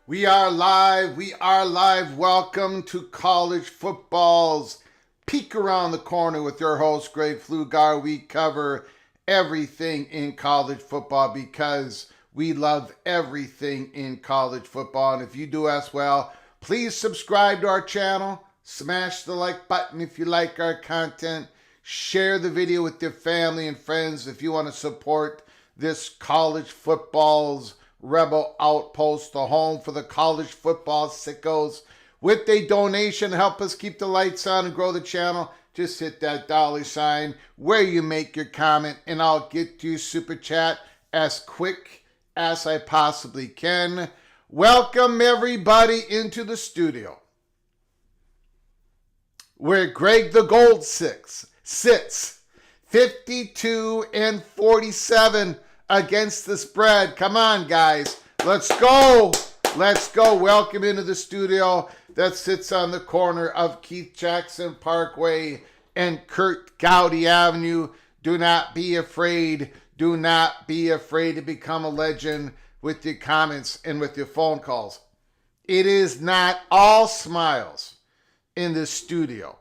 We are live. We are live. Welcome to college football's peek around the corner with your host, Greg Flugar. We cover everything in college football because we love everything in college football. And if you do as well, please subscribe to our channel. Smash the like button if you like our content. Share the video with your family and friends if you want to support this college football's rebel outpost, the home for the college football sickos. With a donation, help us keep the lights on and grow the channel. Just hit that $sign where you make your comment, and I'll get to super chat as quick as I possibly can. Welcome everybody into the studio, where Greg the Gold Six sits 52-47 against the spread. Come on, guys. Let's go. Let's go. Welcome into the studio that sits on the corner of Keith Jackson Parkway and Kurt Gowdy Avenue. Do not be afraid. Do not be afraid to become a legend with your comments and with your phone calls. It is not all smiles in this studio.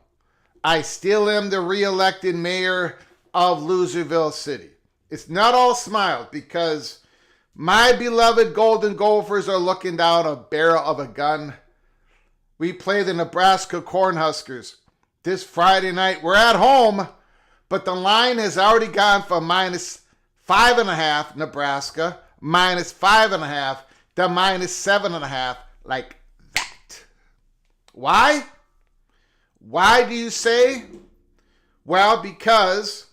I still am the re-elected mayor of Loserville City. It's not all smiles because my beloved Golden Gophers are looking down a barrel of a gun. We play the Nebraska Cornhuskers this Friday night. We're at home, but the line has already gone from -5.5 Nebraska, -5.5 to -7.5, like that. Why? Why do you say? Well, because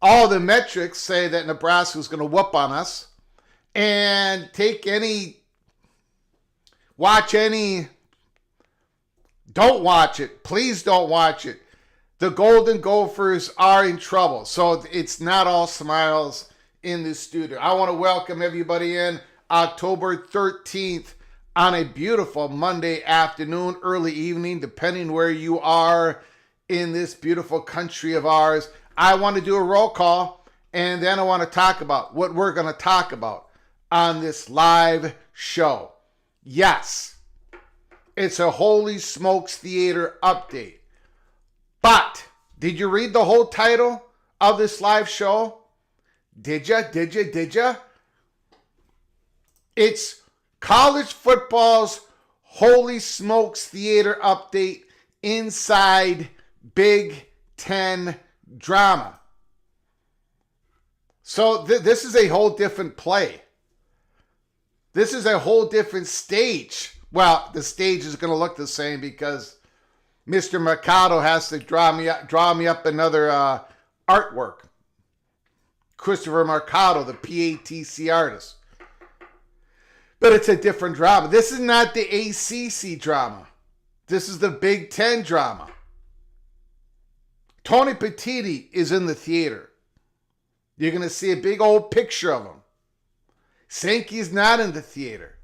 all the metrics say that Nebraska is going to whoop on us, and watch any Don't watch it. Please don't watch it. The Golden Gophers are in trouble. So it's not all smiles in this studio. I want to welcome everybody in October 13th on a beautiful Monday afternoon, early evening, depending where you are in this beautiful country of ours. I want to do a roll call, and then I want to talk about what we're going to talk about on this live show. Yes, it's a Holy Smokes Theater update. But did you read the whole title of this live show? Did ya? It's college football's Holy Smokes Theater update inside Big Ten drama. So this is a whole different play. This is a whole different stage. Well, the stage is going to look the same because Mr. Mercado has to draw me up another artwork. Christopher Mercado, the PATC artist. But it's a different drama. This is not the ACC drama. This is the Big Ten drama. Tony Petitti is in the theater. You're going to see a big old picture of him. Sankey's not in the theater.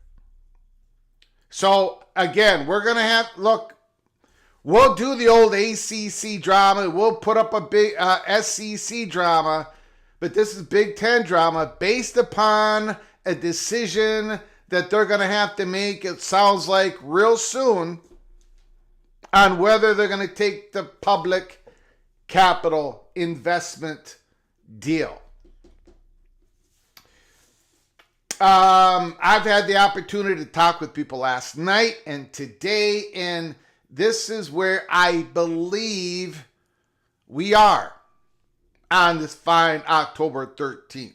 So, again, we're going to have, look, we'll do the old ACC drama. We'll put up a big SEC drama. But this is Big Ten drama based upon a decision that they're going to have to make, it sounds like, real soon on whether they're going to take the public capital investment deal. I've had the opportunity to talk with people last night and today, and this is where I believe we are on this fine October 13th.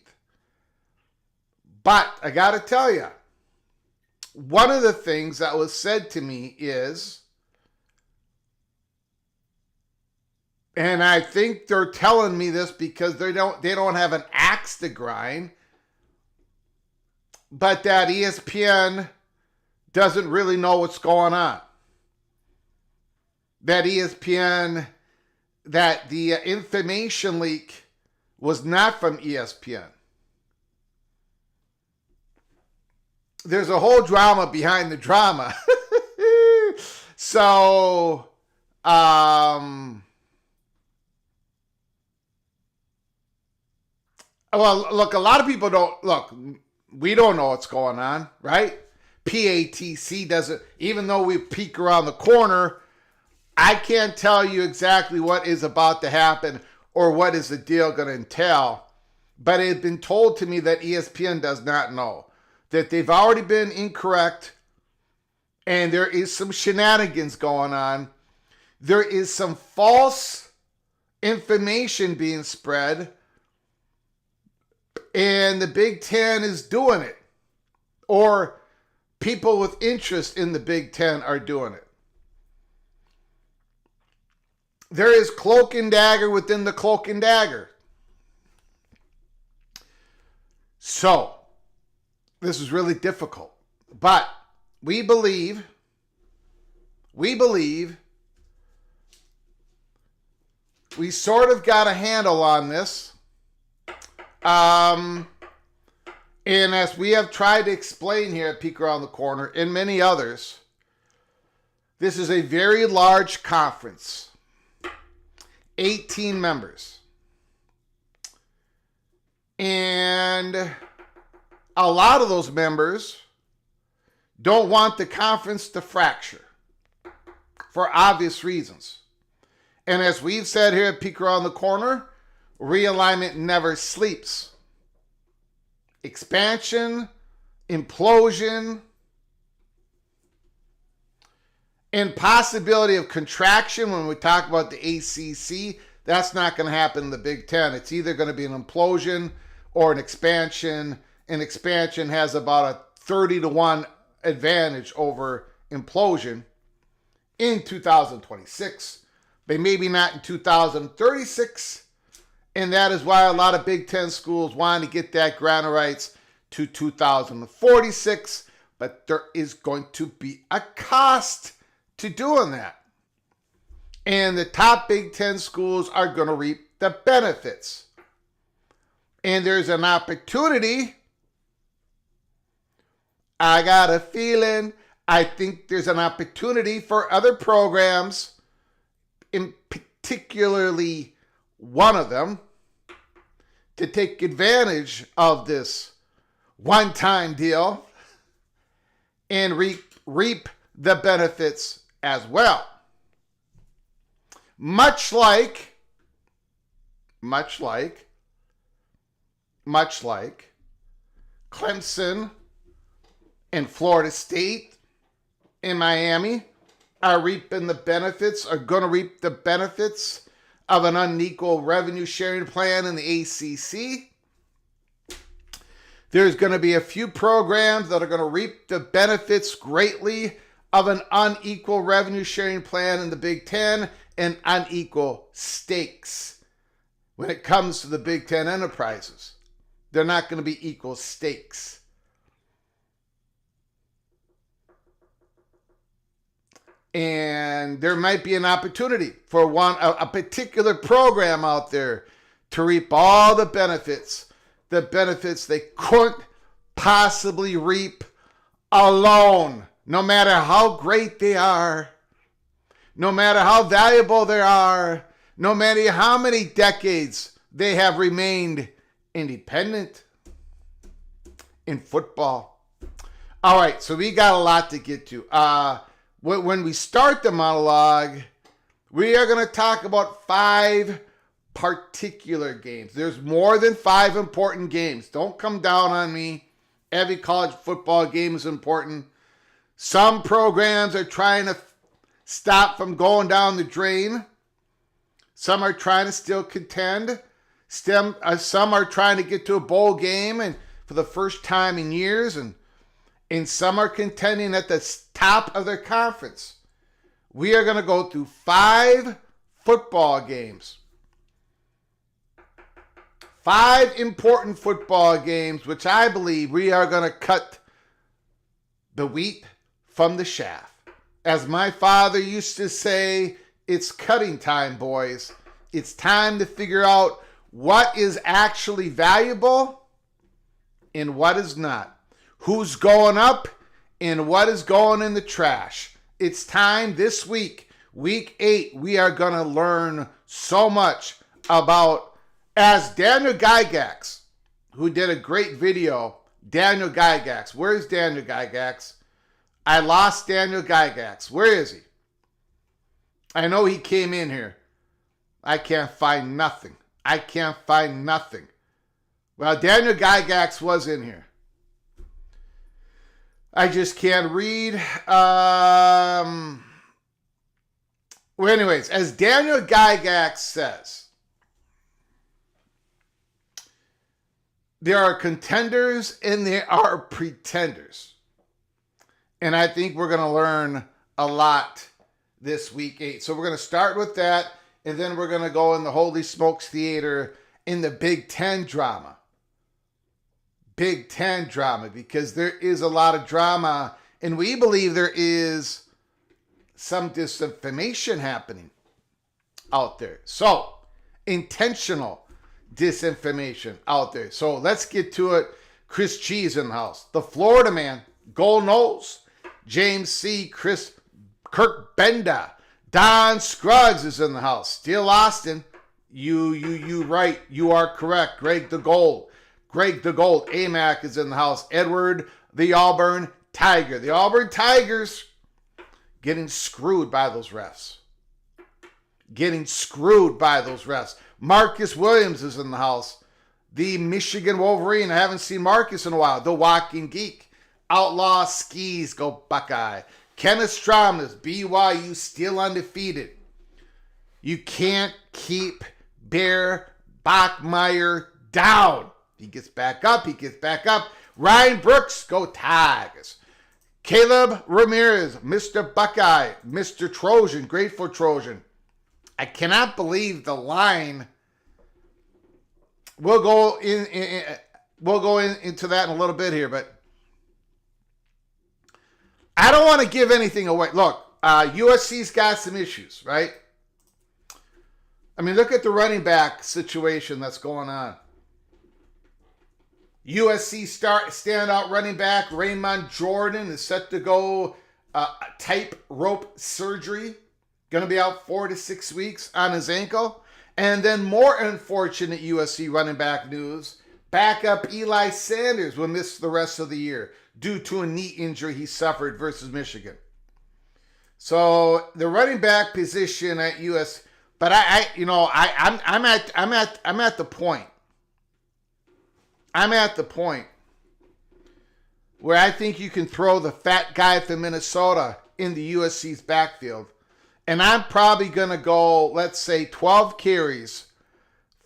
But I got to tell you, one of the things that was said to me is, and I think they're telling me this because they don't have an axe to grind, but that ESPN doesn't really know what's going on. That ESPN, that the information leak was not from ESPN. There's a whole drama behind the drama. So, well, look, a lot of people don't, look, we don't know what's going on, right? PATC doesn't, even though we peek around the corner, I can't tell you exactly what is about to happen or what is the deal going to entail. But it had been told to me that ESPN does not know, that they've already been incorrect and there is some shenanigans going on. There is some false information being spread, and the Big Ten is doing it, or people with interest in the Big Ten are doing it. There is cloak and dagger within the cloak and dagger. So, this is really difficult. But we believe we sort of got a handle on this. And as we have tried to explain here at Peek Around the Corner and many others, this is a very large conference. 18 members. And a lot of those members don't want the conference to fracture for obvious reasons. And as we've said here at Peek Around the Corner, realignment never sleeps. Expansion, implosion, and possibility of contraction when we talk about the ACC, that's not going to happen in the Big Ten. It's either going to be an implosion or an expansion. An expansion has about a 30-1 advantage over implosion in 2026, but maybe not in 2036. And that is why a lot of Big Ten schools want to get that grant of rights to 2046. But there is going to be a cost to doing that. And the top Big Ten schools are going to reap the benefits. And there's an opportunity. I got a feeling. I think there's an opportunity for other programs, in particularly one of them, to take advantage of this one-time deal and reap the benefits as well. Much like Clemson and Florida State and Miami are going to reap the benefits of an unequal revenue sharing plan in the ACC. There's going to be a few programs that are going to reap the benefits greatly of an unequal revenue sharing plan in the Big Ten and unequal stakes when it comes to the Big Ten enterprises. They're not going to be equal stakes. And there might be an opportunity for a particular program out there to reap all the benefits they couldn't possibly reap alone, no matter how great they are, no matter how valuable they are, no matter how many decades they have remained independent in football. All right, so we got a lot to get to. When we start the monologue, we are going to talk about 5 particular games. There's more than 5 important games. Don't come down on me. Every college football game is important. Some programs are trying to stop from going down the drain. Some are trying to still contend. Some are trying to get to a bowl game and for the first time in years, and some are contending at the top of their conference. We are going to go through 5 football games. 5 important football games, which I believe we are going to cut the wheat from the chaff. As my father used to say, it's cutting time, boys. It's time to figure out what is actually valuable and what is not. Who's going up and what is going in the trash. It's time this week, week 8, we are going to learn so much about, as Daniel Gygax, who did a great video, Daniel Gygax. Where's Daniel Gygax? I lost Daniel Gygax. Where is he? I know he came in here. I can't find nothing. Well, Daniel Gygax was in here. I just can't read. Well, anyways, as Daniel Gygax says, there are contenders and there are pretenders. And I think we're going to learn a lot this week 8. So we're going to start with that, and then we're going to go in the Holy Smokes Theater in the Big Ten drama. Big Ten drama, because there is a lot of drama, and we believe there is some disinformation happening out there. So, intentional disinformation out there. So, let's get to it. Chris Cheese in the house. The Florida man, Gold Nose, James C., Kirk Benda, Don Scruggs is in the house. Still Austin. You right. You are correct. Greg the Gold, AMAC is in the house. Edward, the Auburn Tiger. The Auburn Tigers getting screwed by those refs. Marcus Williams is in the house. The Michigan Wolverine. I haven't seen Marcus in a while. The Walking Geek. Outlaw Skis. Go Buckeye. Kenneth Strom is BYU still undefeated. You can't keep Bear Bachmeier down. He gets back up. Ryan Brooks, go Tigers. Caleb Ramirez, Mr. Buckeye, Mr. Trojan, Grateful Trojan. I cannot believe the line. We'll go into that in a little bit here, but I don't want to give anything away. Look, USC's got some issues, right? I mean, look at the running back situation that's going on. USC standout running back Raymond Jordan is set to go tightrope surgery. Going to be out 4 to 6 weeks on his ankle. And then more unfortunate USC running back news. Backup Eli Sanders will miss the rest of the year due to a knee injury he suffered versus Michigan. So the running back position at US, but I'm at the point. I'm at the point where I think you can throw the fat guy from Minnesota in the USC's backfield. And I'm probably going to go, let's say, 12 carries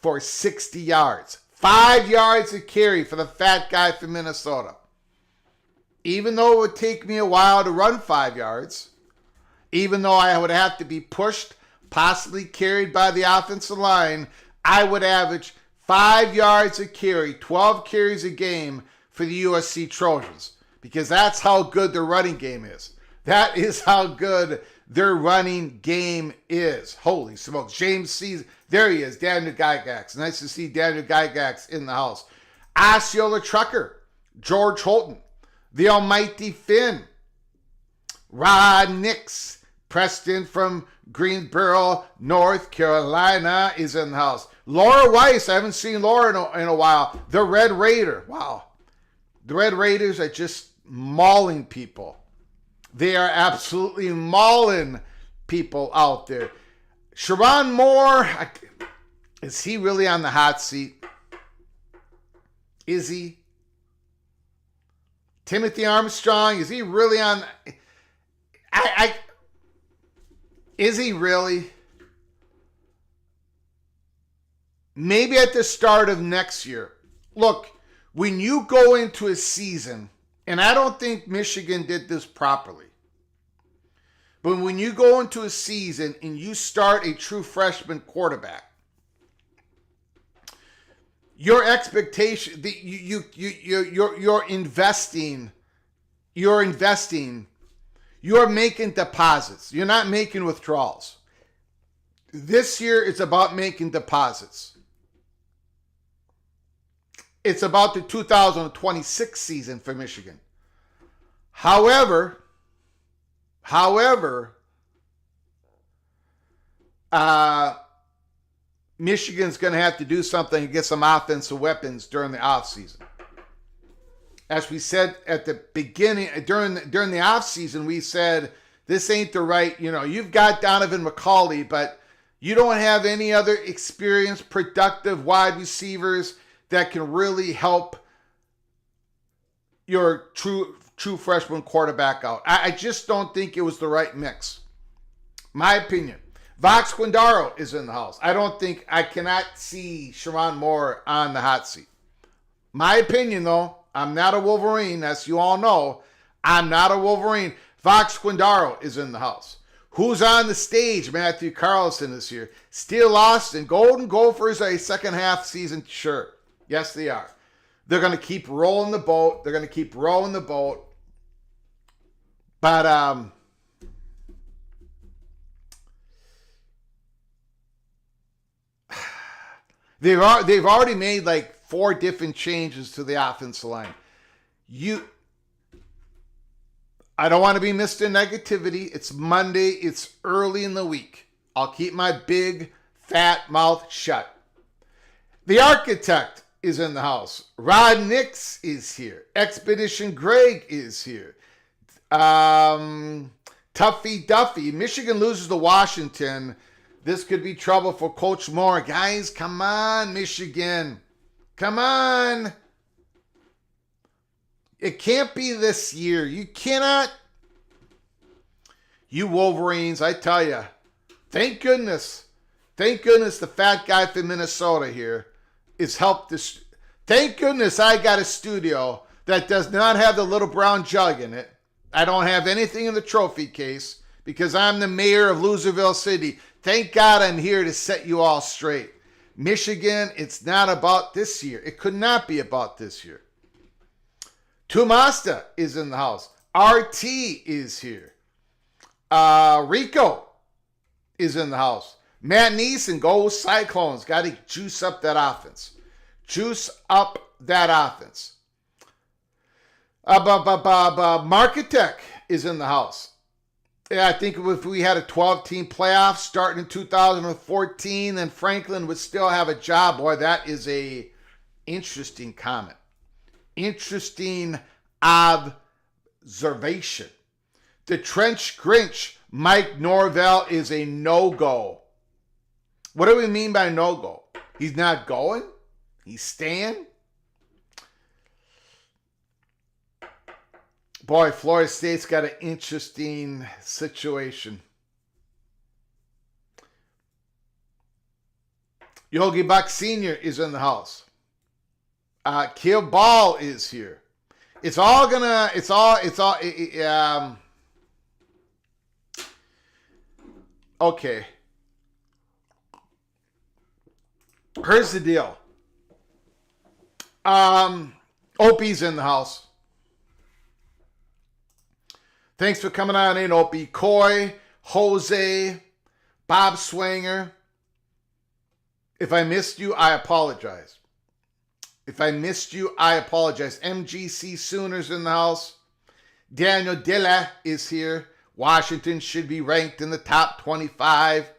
for 60 yards. 5 yards a carry for the fat guy from Minnesota. Even though it would take me a while to run 5 yards, even though I would have to be pushed, possibly carried by the offensive line, I would average 5 yards a carry, 12 carries a game for the USC Trojans. Because that's how good their running game is. That is how good their running game is. Holy smokes. James sees, there he is, Daniel Gygax. Nice to see Daniel Gygax in the house. Osceola Trucker, George Holton, the almighty Finn, Rod Nix, Preston from Greensboro, North Carolina is in the house. Laura Weiss, I haven't seen Laura in a while. The Red Raider, wow. The Red Raiders are just mauling people. They are absolutely mauling people out there. Sharon Moore, is he really on the hot seat? Is he? Timothy Armstrong, is he really on? Is he really? Maybe at the start of next year. Look, when you go into a season, and I don't think Michigan did this properly, but when you go into a season and you start a true freshman quarterback, your expectation, you're investing, you're making deposits. You're not making withdrawals. This year it's about making deposits. It's about the 2026 season for Michigan. However, Michigan's going to have to do something to get some offensive weapons during the offseason. As we said at the beginning, during the offseason, we said, this ain't the right, you've got Donovan McCauley, but you don't have any other experienced, productive wide receivers that can really help your true freshman quarterback out. I just don't think it was the right mix. My opinion. Vox Quindaro is in the house. I cannot see Sharon Moore on the hot seat. My opinion, though, I'm not a Wolverine, as you all know. I'm not a Wolverine. Vox Quindaro is in the house. Who's on the stage? Matthew Carlson is here. Steel Austin, Golden Gophers, a second half season shirt. Yes, they are. They're going to keep rolling the boat. But they've already made like 4 different changes to the offensive line. I don't want to be Mr. Negativity. It's Monday. It's early in the week. I'll keep my big fat mouth shut. The Architect is in the house. Rod Nix is here. Expedition Greg is here. Tuffy Duffy. Michigan loses to Washington. This could be trouble for Coach Moore. Guys, come on, Michigan. Come on. It can't be this year. You cannot. You Wolverines, I tell you. Thank goodness the fat guy from Minnesota here is helped this. Thank goodness I got a studio that does not have the little brown jug in it. I don't have anything in the trophy case because I'm the mayor of Loserville City. Thank God I'm here to set you all straight. Michigan, it's not about this year. It could not be about this year. Tumasta is in the house. RT is here. Rico is in the house. Matt Neeson, go Cyclones. Got to juice up that offense. Juice up that offense. Marketech is in the house. Yeah, I think if we had a 12-team playoff starting in 2014, then Franklin would still have a job. Boy, that is a interesting comment. Interesting observation. The Trench Grinch, Mike Norvell, is a no-go. What do we mean by no-go? He's not going? He's staying? Boy, Florida State's got an interesting situation. Yogi Buck Sr. is in the house. Kill Ball is here. Okay. Here's the deal. Opie's in the house. Thanks for coming on in, Opie. Coy, Jose, Bob Swanger. If I missed you, I apologize. MGC Sooners in the house. Daniel Dilla is here. Washington should be ranked in the top 25.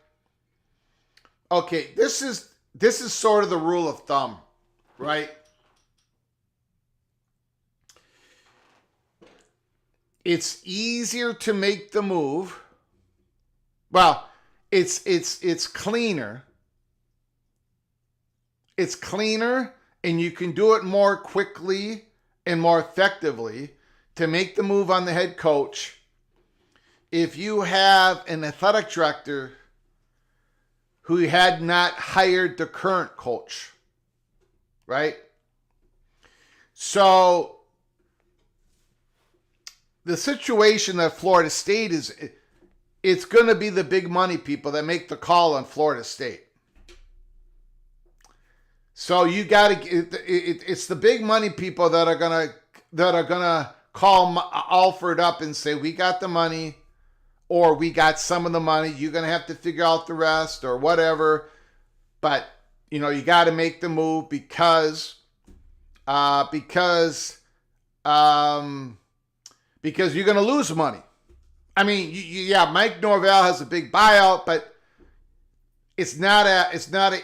Okay, this is sort of the rule of thumb, right? It's easier to make the move. Well, it's cleaner. It's cleaner, and you can do it more quickly and more effectively to make the move on the head coach if you have an athletic director who had not hired the current coach, right? So the situation that Florida State is, it's going to be the big money people that make the call on Florida State. So you got to, it's the big money people that are going to call Alford up and say, we got the money, or we got some of the money. You're going to have to figure out the rest or whatever. But, you know, you got to make the move because you're going to lose money. I mean, yeah, Mike Norvell has a big buyout, but it's not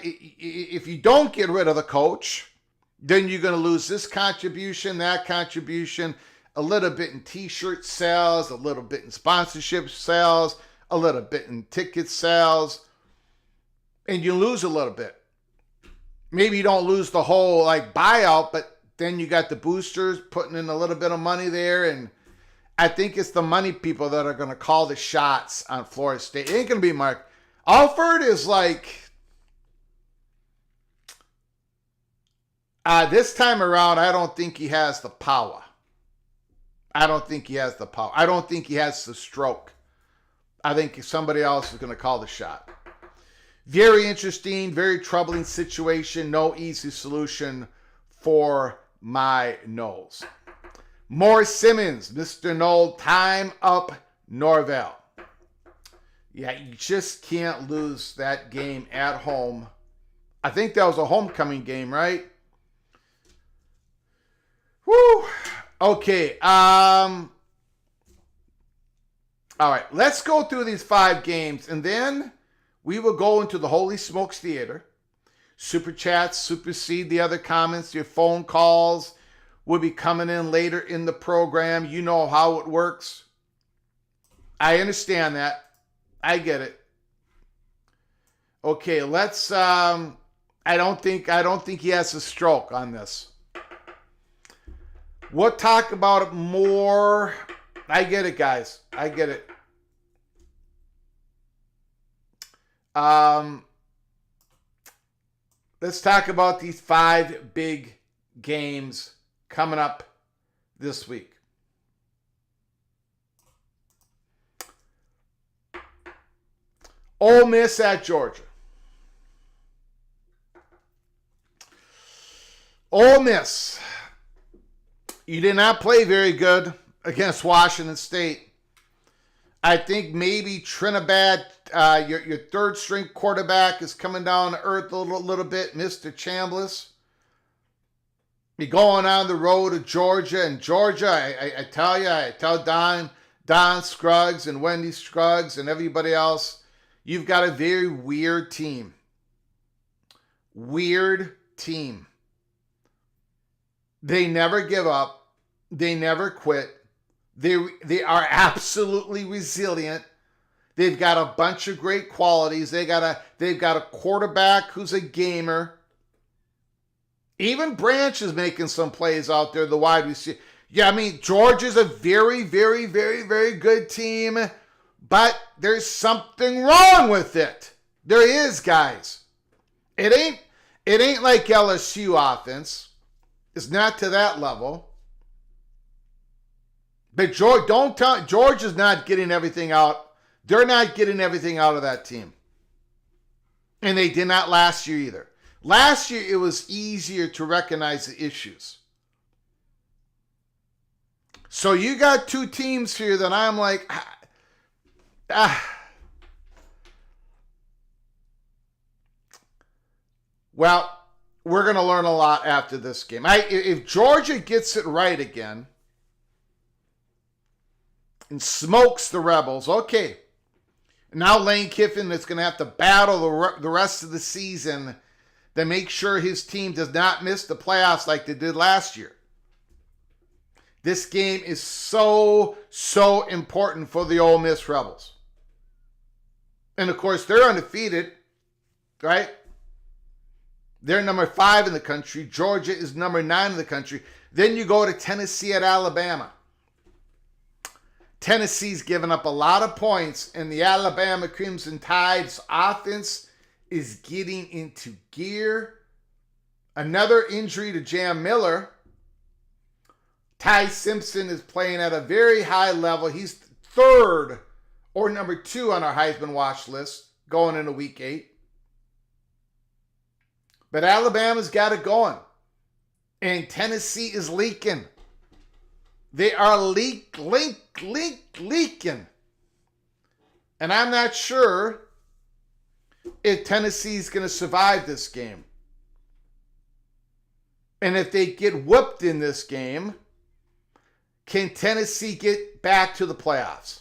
if you don't get rid of the coach, then you're going to lose this contribution, that contribution, a little bit in t-shirt sales, a little bit in sponsorship sales, a little bit in ticket sales, and you lose a little bit. Maybe you don't lose the whole like buyout, but then you got the boosters putting in a little bit of money there, and I think it's the money people that are going to call the shots on Florida State. It ain't going to be Mark. Alford is like, this time around, I don't think he has the power. I don't think he has the stroke. I think somebody else is going to call the shot. Very interesting, very troubling situation. No easy solution for my Noles. Morris Simmons, Mr. Knoll, time up Norvell. Yeah, you just can't lose that game at home. I think that was a homecoming game, right? Woo! Okay, all right, let's go through these 5 games, and then we will go into the Holy Smokes Theater. Super chats supersede the other comments. Your phone calls will be coming in later in the program. You know how it works. I understand that. I get it. Okay, let's I don't think he has a stroke on this. We'll talk about it more. I get it, guys. I get it. Let's talk about these 5 big games coming up this week. Ole Miss at Georgia. Ole Miss. You did not play very good against Washington State. I think maybe Trinidad, your third string quarterback, is coming down to earth a little bit, Mr. Chambliss. You're going on the road to Georgia, and Georgia, I tell Don Scruggs and Wendy Scruggs and everybody else, you've got a very weird team. Weird team. They never give up. They never quit. They are absolutely resilient. They've got a bunch of great qualities. They've got a quarterback who's a gamer. Even Branch is making some plays out there, the wide receiver. Yeah, I mean, Georgia's a very, very, very, very good team, but there's something wrong with it. There is, guys. It ain't like LSU offense. It's not to that level. But Georgia's not getting everything out. They're not getting everything out of that team. And they did not last year either. Last year, it was easier to recognize the issues. So you got two teams here that I'm like, Well, we're going to learn a lot after this game. If Georgia gets it right again and smokes the Rebels, okay. Now Lane Kiffin is going to have to battle the rest of the season to make sure his team does not miss the playoffs like they did last year. This game is so important for the Ole Miss Rebels. And of course, they're undefeated, right? They're number 5 in the country. Georgia is number 9 in the country. Then you go to Tennessee at Alabama. Tennessee's given up a lot of points, and the Alabama Crimson Tide's offense is getting into gear. Another injury to Jam Miller. Ty Simpson is playing at a very high level. He's 3rd or number 2 on our Heisman watch list going into week 8. But Alabama's got it going. And Tennessee is leaking. They are leaking. And I'm not sure if Tennessee's going to survive this game. And if they get whooped in this game, can Tennessee get back to the playoffs?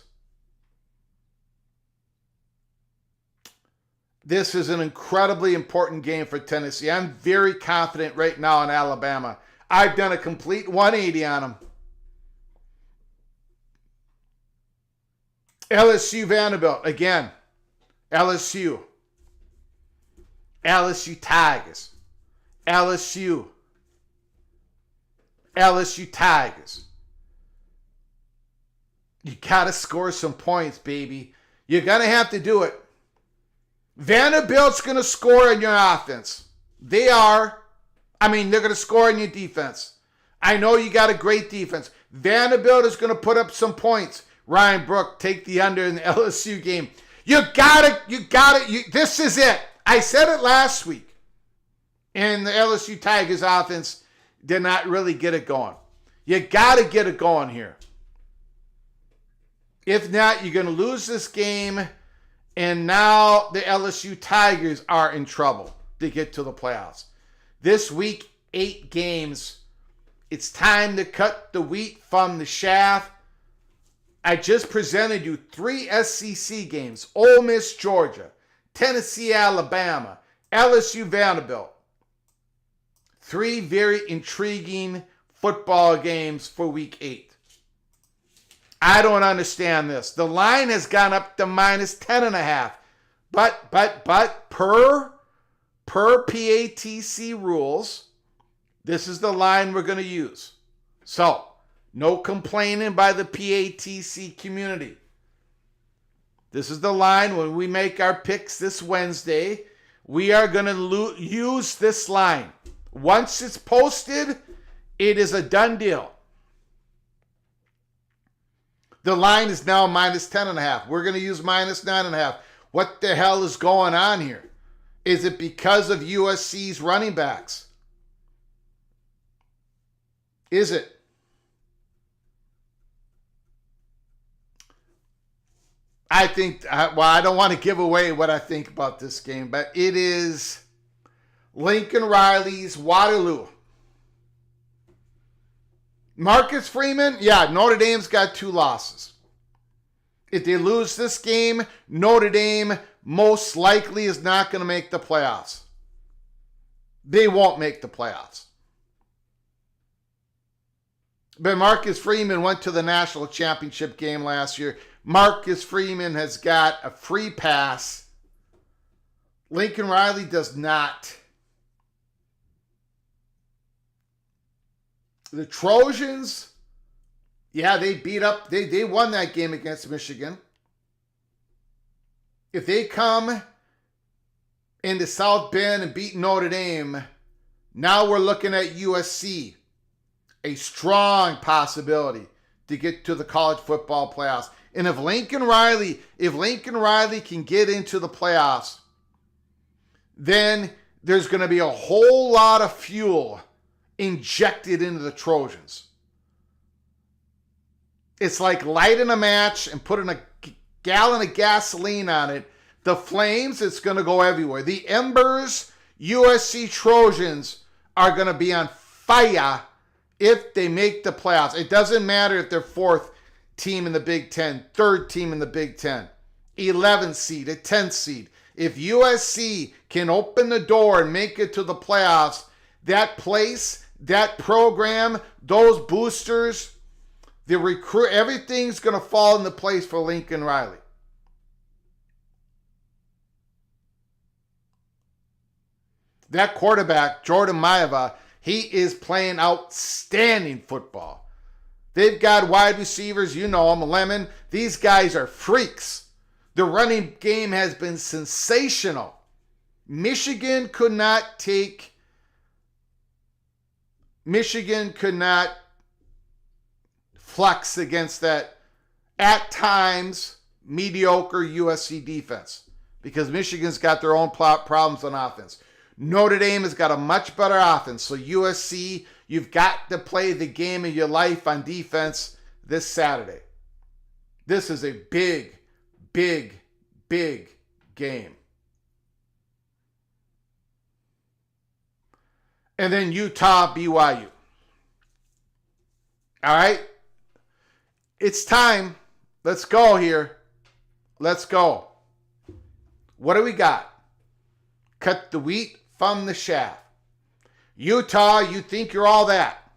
This is an incredibly important game for Tennessee. I'm very confident right now in Alabama. I've done a complete 180 on them. LSU Vanderbilt, again. LSU Tigers. LSU Tigers. You got to score some points, baby. You're going to have to do it. Vanderbilt's going to score in your offense. They are. I mean, they're going to score in your defense. I know you got a great defense. Vanderbilt is going to put up some points. Ryan Brook, take the under in the LSU game. You got it. This is it. I said it last week. And the LSU Tigers offense did not really get it going. You got to get it going here. If not, you're going to lose this game. And now the LSU Tigers are in trouble to get to the playoffs. This week, 8 games. It's time to cut the wheat from the chaff. I just presented you 3 SEC games. Ole Miss, Georgia. Tennessee, Alabama. LSU, Vanderbilt. 3 very intriguing football games for week 8. I don't understand this. The line has gone up to minus 10.5. But per PATC rules, this is the line we're going to use. So, no complaining by the PATC community. This is the line when we make our picks this Wednesday. We are going to use this line. Once it's posted, it is a done deal. The line is now minus 10.5. We're going to use minus 9.5. What the hell is going on here? Is it because of USC's running backs? Is it? I think, well, I don't want to give away what I think about this game, but it is Lincoln Riley's Waterloo. Marcus Freeman, yeah, Notre Dame's got 2 losses. If they lose this game, Notre Dame most likely is not going to make the playoffs. They won't make the playoffs. But Marcus Freeman went to the national championship game last year. Marcus Freeman has got a free pass. Lincoln Riley does not. The Trojans, yeah, they beat up, they won that game against Michigan. If they come into South Bend and beat Notre Dame, now we're looking at USC, a strong possibility to get to the college football playoffs. And if Lincoln Riley can get into the playoffs, then there's going to be a whole lot of fuel injected into the Trojans. It's like lighting a match and putting a gallon of gasoline on it. The flames, it's going to go everywhere. The embers, USC Trojans are going to be on fire if they make the playoffs. It doesn't matter if they're 4th team in the Big Ten, 3rd team in the Big Ten, 11th seed, a 10th seed. If USC can open the door and make it to the playoffs, that place, that program, those boosters, the recruit, everything's going to fall into place for Lincoln Riley. That quarterback, Jordan Maeva, he is playing outstanding football. They've got wide receivers, you know them, Lemon. These guys are freaks. The running game has been sensational. Michigan could not flex against that, at times, mediocre USC defense because Michigan's got their own problems on offense. Notre Dame has got a much better offense. So USC, you've got to play the game of your life on defense this Saturday. This is a big, big, big game. And then Utah, BYU. All right? It's time. Let's go here. Let's go. What do we got? Cut the wheat from the chaff. Utah, you think you're all that.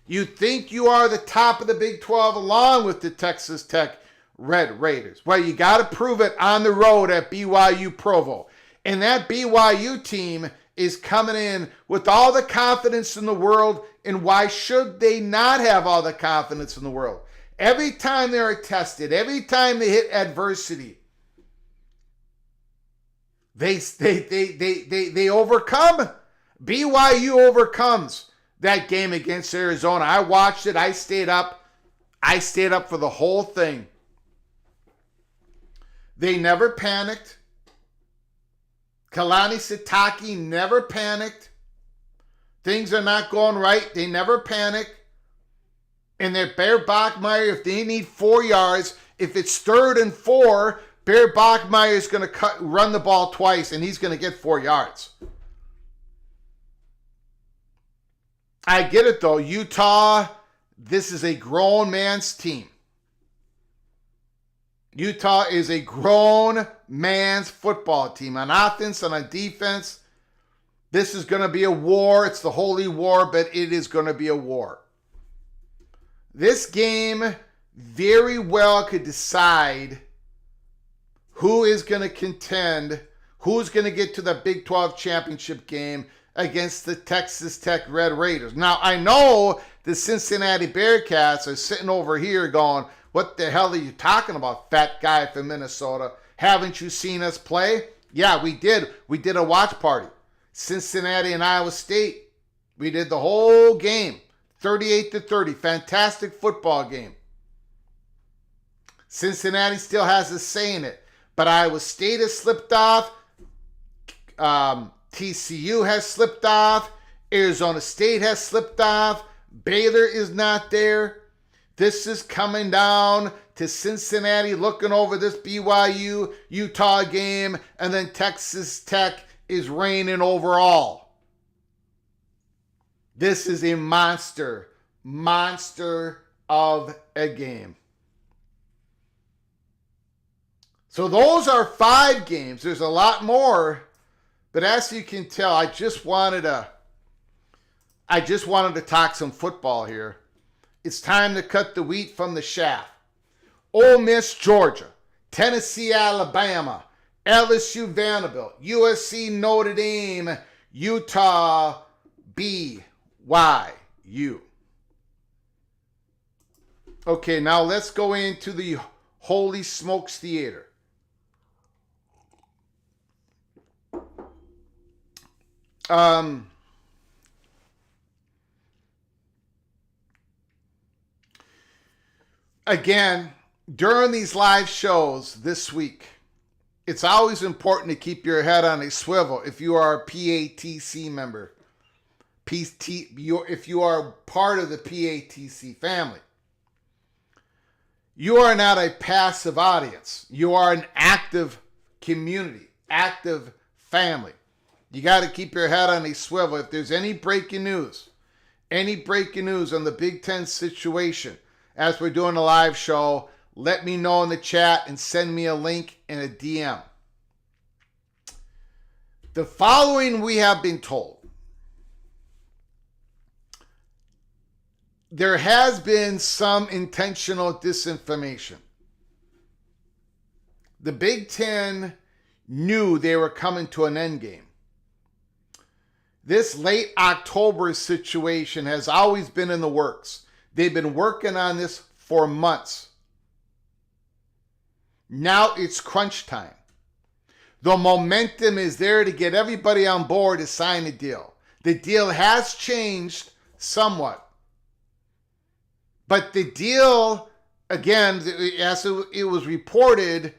You think you are the top of the Big 12 along with the Texas Tech Red Raiders. Well, you got to prove it on the road at BYU Provo. And that BYU team is coming in with all the confidence in the world. And why should they not have all the confidence in the world? Every time they are tested, every time they hit adversity, they overcome. BYU overcomes that game against Arizona. I watched it. I stayed up for the whole thing. They never panicked. Kalani Sitake never panicked. Things are not going right. They never panic. And their Bear Bachmeier, if they need 4 yards, if it's 3rd and 4, Bear Bachmeier is going to run the ball twice, and he's going to get 4 yards. I get it, though. Utah, this is a grown man's team. Utah is a grown man's football team. On offense and on defense, this is going to be a war. It's the holy war, but it is going to be a war. This game very well could decide who is going to contend, who's going to get to the Big 12 championship game against the Texas Tech Red Raiders. Now, I know the Cincinnati Bearcats are sitting over here going, what the hell are you talking about, fat guy from Minnesota? Haven't you seen us play? Yeah, we did. We did a watch party. Cincinnati and Iowa State. We did the whole game. 38-30. Fantastic football game. Cincinnati still has a say in it. But Iowa State has slipped off. TCU has slipped off. Arizona State has slipped off. Baylor is not there. This is coming down to Cincinnati, looking over this BYU Utah game, and then Texas Tech is reigning over all. This is a monster of a game. So those are 5 games. There's a lot more, but as you can tell, I just wanted to talk some football here. It's time to cut the wheat from the chaff. Ole Miss, Georgia, Tennessee, Alabama, LSU, Vanderbilt, USC, Notre Dame, Utah, BYU. Okay, now let's go into the Holy Smokes Theater. Again, during these live shows this week, it's always important to keep your head on a swivel if you are a PATC member. If you are part of the PATC family. You are not a passive audience. You are an active community, active family. You got to keep your head on a swivel. If there's any breaking news on the Big Ten situation, as we're doing a live show, let me know in the chat and send me a link and a DM. The following we have been told. There has been some intentional disinformation. The Big Ten knew they were coming to an end game. This late October situation has always been in the works. They've been working on this for months. Now it's crunch time. The momentum is there to get everybody on board to sign a deal. The deal has changed somewhat. But the deal, again, as it was reported,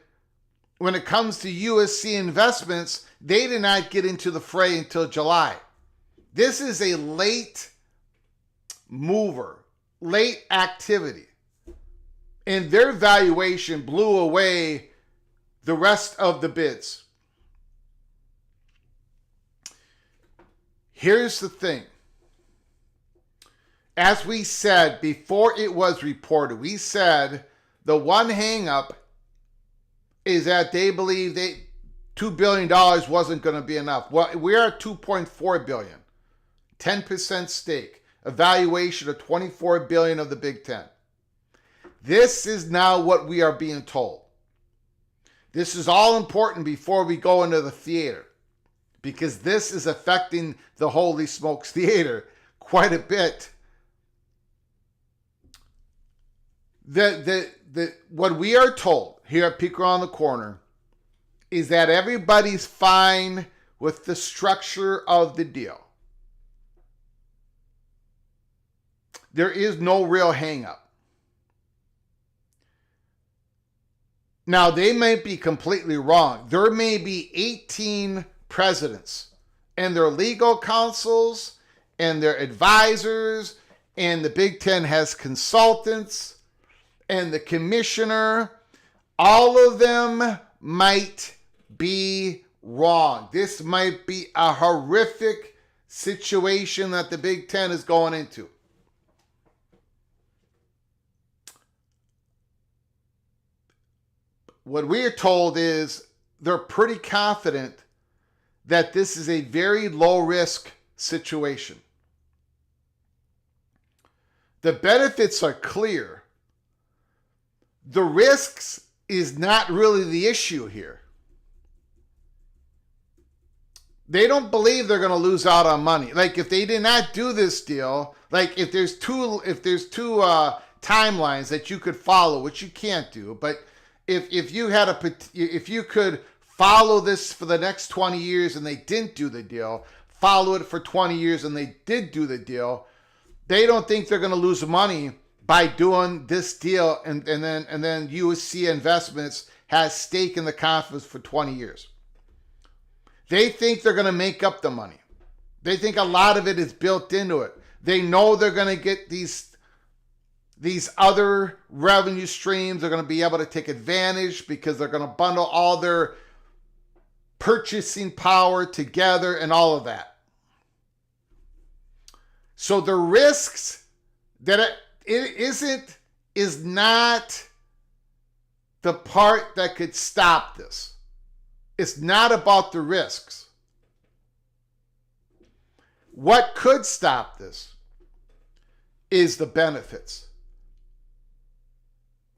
when it comes to USC investments, they did not get into the fray until July. This is a late mover, late activity. And their valuation blew away the rest of the bids. Here's the thing. As we said before it was reported, we said the one hang-up is that they believe $2 billion wasn't going to be enough. Well, we're at $2.4 billion, 10% stake, a valuation of $24 billion of the Big Ten. This is now what we are being told. This is all important before we go into the theater, because this is affecting the Holy Smokes Theater quite a bit. What we are told here at Peek Around the Corner is that everybody's fine with the structure of the deal. There is no real hang-up. Now, they may be completely wrong. There may be 18 presidents and their legal counsels and their advisors, and the Big Ten has consultants, and the commissioner. All of them might be wrong. This might be a horrific situation that the Big Ten is going into. What we are told is they're pretty confident that this is a very low-risk situation. The benefits are clear. The risks is not really the issue here. They don't believe they're going to lose out on money. Like, if they did not do this deal, like if there's two timelines that you could follow, which you can't do, but if you could follow this for the next 20 years and they didn't do the deal, follow it for 20 years and they did do the deal, they don't think they're going to lose money by doing this deal, and then USC Investments has stake in the conference for 20 years. They think they're going to make up the money. They think a lot of it is built into it. They know they're going to get these these other revenue streams are going to be able to take advantage because they're going to bundle all their purchasing power together and all of that. So the risks that is not the part that could stop this. It's not about the risks. What could stop this is the benefits.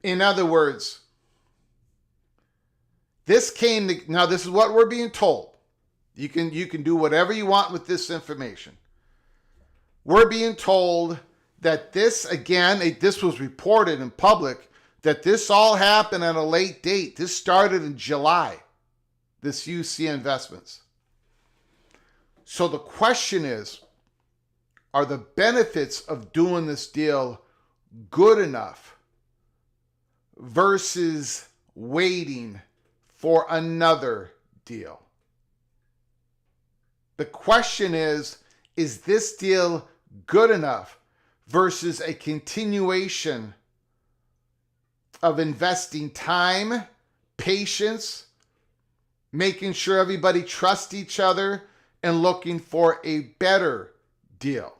In other words, this is what we're being told. You can do whatever you want with this information. We're being told that this was reported in public, that this all happened at a late date. This started in July, this UC investments. So the question is, are the benefits of doing this deal good enough versus waiting for another deal? The question is this deal good enough versus a continuation of investing time, patience, making sure everybody trusts each other, and looking for a better deal?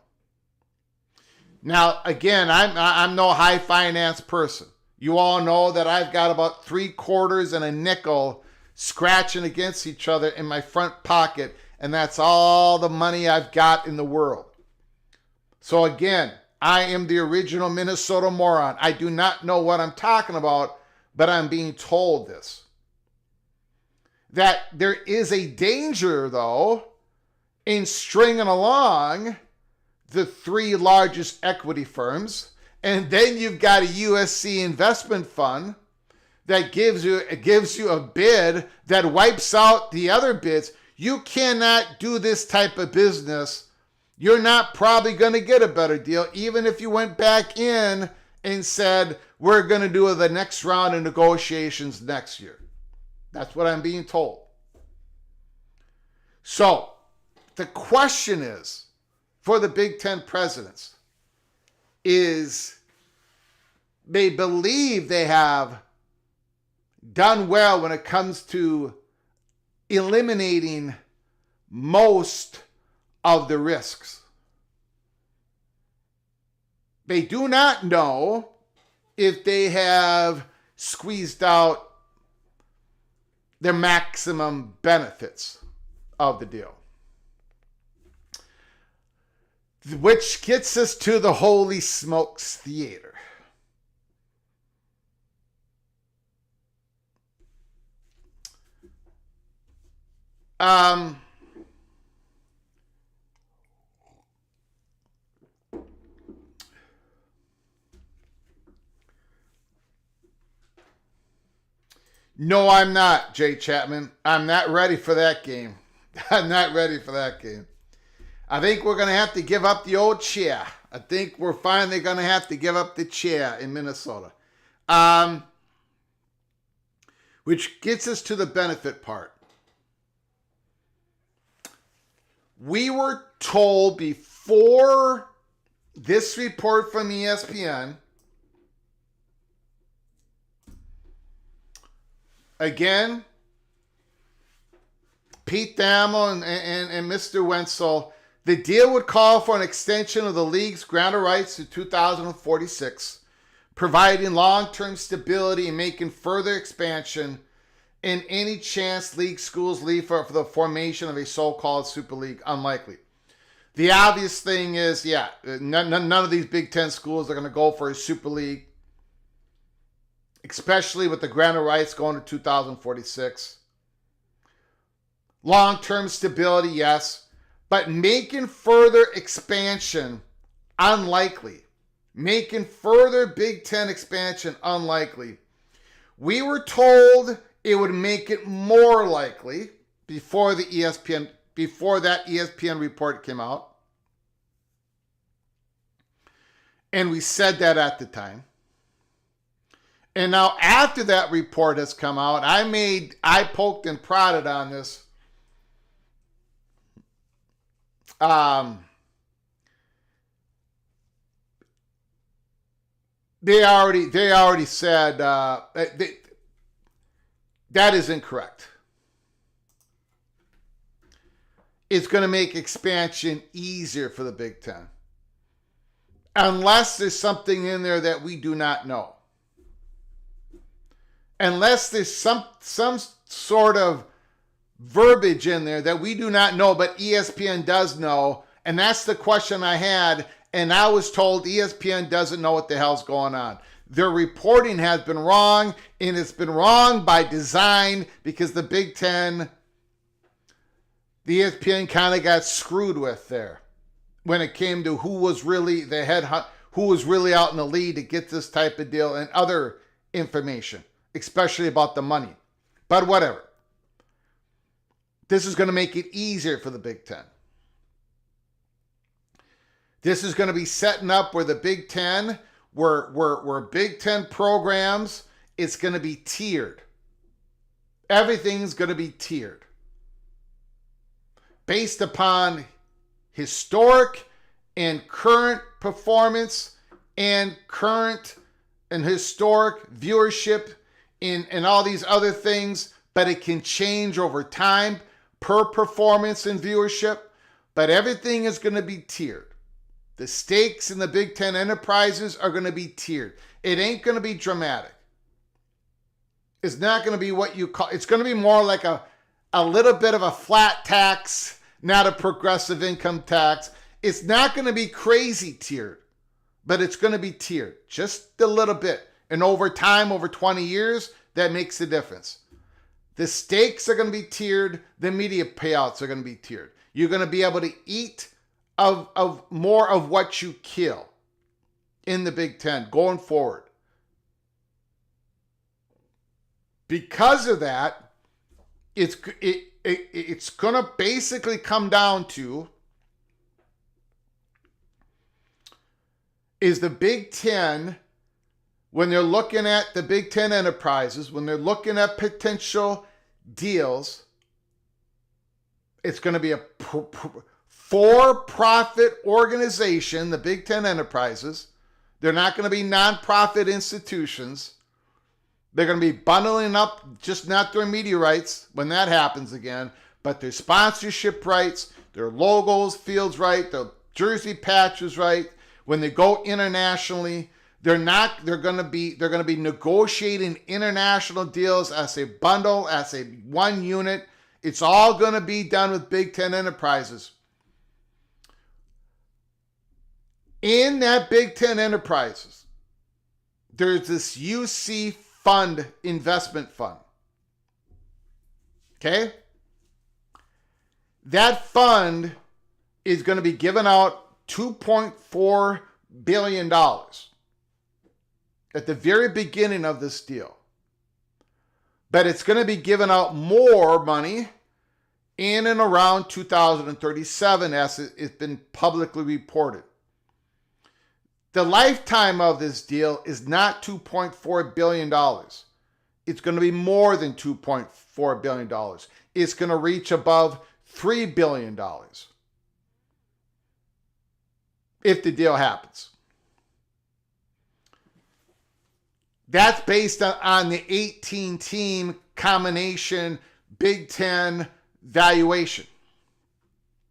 Now, again, I'm no high finance person. You all know that I've got about 3 quarters and a nickel scratching against each other in my front pocket, and that's all the money I've got in the world. So again, I am the original Minnesota moron. I do not know what I'm talking about, but I'm being told this. That there is a danger, though, in stringing along the 3 largest equity firms, and then you've got a USC investment fund that gives you a bid that wipes out the other bids. You cannot do this type of business. You're not probably going to get a better deal, even if you went back in and said, we're going to do the next round of negotiations next year. That's what I'm being told. So the question is, for the Big Ten presidents, is they believe they have done well when it comes to eliminating most of the risks. They do not know if they have squeezed out their maximum benefits of the deal. Which gets us to the holy smokes theater. No, I'm not, Jay Chapman. I'm not ready for that game. I'm not ready for that game. I think we're going to have to give up the old chair. I think we're finally going to have to give up the chair in Minnesota. Which gets us to the benefit part. We were told before this report from ESPN, again, Pete Thamel and Mr. Wenzel, the deal would call for an extension of the league's grant of rights to 2046, providing long-term stability and making further expansion in any chance league schools leave for the formation of a so-called Super League unlikely. The obvious thing is, none of these Big Ten schools are going to go for a Super League, especially with the grant of rights going to 2046. Long-term stability, yes, but making further expansion unlikely. Making further Big Ten expansion unlikely. We were told it would make it more likely before that ESPN report came out. And we said that at the time. And now after that report has come out, I poked and prodded on this. They already said that is incorrect. It's going to make expansion easier for the Big Ten. Unless there's something in there that we do not know. Unless there's some sort of verbiage in there that we do not know, but ESPN does know. And that's the question I had. And I was told ESPN doesn't know what the hell's going on. Their reporting has been wrong, and it's been wrong by design because the Big Ten, the ESPN kind of got screwed with there when it came to who was really the head, who was really out in the lead to get this type of deal and other information, especially about the money. But whatever. This is going to make it easier for the Big Ten. This is going to be setting up where the Big Ten, where Big Ten programs, it's going to be tiered. Everything's going to be tiered. Based upon historic and current performance and current and historic viewership and all these other things, but it can change over time per performance and viewership, but everything is going to be tiered. The stakes in the Big Ten enterprises are going to be tiered. It ain't going to be dramatic. It's not going to be what you call, it's going to be more like a little bit of a flat tax, not a progressive income tax. It's not going to be crazy tiered, but it's going to be tiered just a little bit. And over time, over 20 years, that makes a difference. The stakes are going to be tiered. The media payouts are going to be tiered. You're going to be able to eat of more of what you kill in the Big Ten going forward. Because of that, it's going to basically come down to, is the Big Ten, when they're looking at the Big Ten enterprises, when they're looking at potential deals, it's going to be a for-profit organization, the Big Ten enterprises. They're not going to be nonprofit institutions. They're going to be bundling up, just not their media rights when that happens again, but their sponsorship rights, their logos, fields right, their jersey patches right. When they go internationally, they're going to be negotiating international deals as a bundle, as a one unit. It's all going to be done with Big Ten enterprises. In that Big Ten enterprises, there's this UC fund, investment fund. Okay? That fund is going to be giving out $2.4 billion at the very beginning of this deal. But it's going to be giving out more money in and around 2037, as it's been publicly reported. The lifetime of this deal is not $2.4 billion. It's going to be more than $2.4 billion. It's going to reach above $3 billion if the deal happens. That's based on the 18-team combination Big Ten valuation.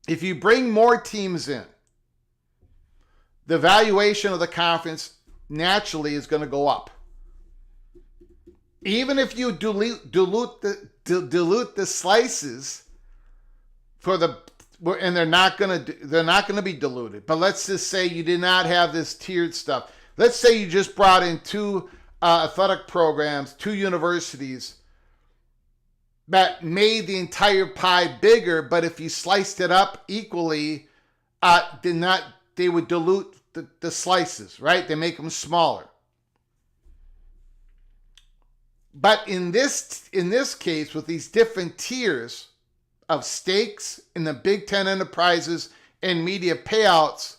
If you bring more teams in, the valuation of the conference naturally is going to go up. Even if you dilute the slices for the, and they're not going to be diluted. But let's just say you did not have this tiered stuff. Let's say you just brought in two athletic programs, two universities that made the entire pie bigger, but if you sliced it up equally, they would dilute the slices, right? They make them smaller. But in this case, with these different tiers of stakes in the Big Ten enterprises and media payouts,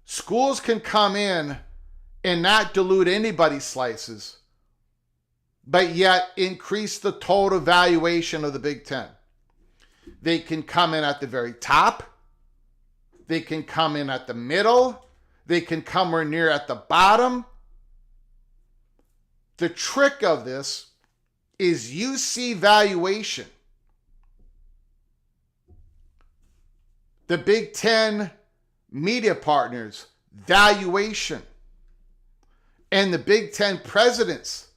schools can come in and not dilute anybody's slices, but yet increase the total valuation of the Big Ten. They can come in at the very top. They can come in at the middle. They can come or near at the bottom. the trick of this is UC valuation. The Big Ten media partners valuation and the Big Ten presidents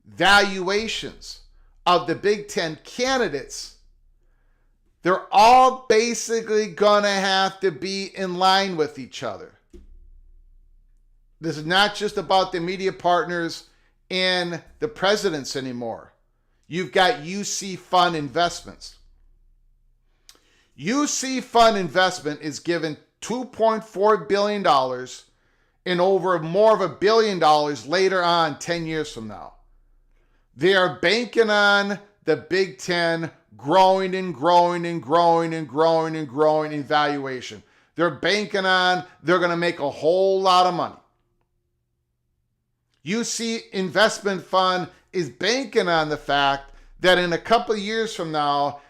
valuations of the Big Ten candidates, they're all basically gonna have to be in line with each other. This is not just about the media partners and the presidents anymore. You've got UC Fund Investments. UC Fund Investment is given $2.4 billion and over more of $1 billion later on, 10 years from now. They are banking on the Big Ten growing and growing and growing and growing and growing in valuation. They're banking on they're going to make a whole lot of money. UC Investment Fund is banking on the fact that in a couple of years from now,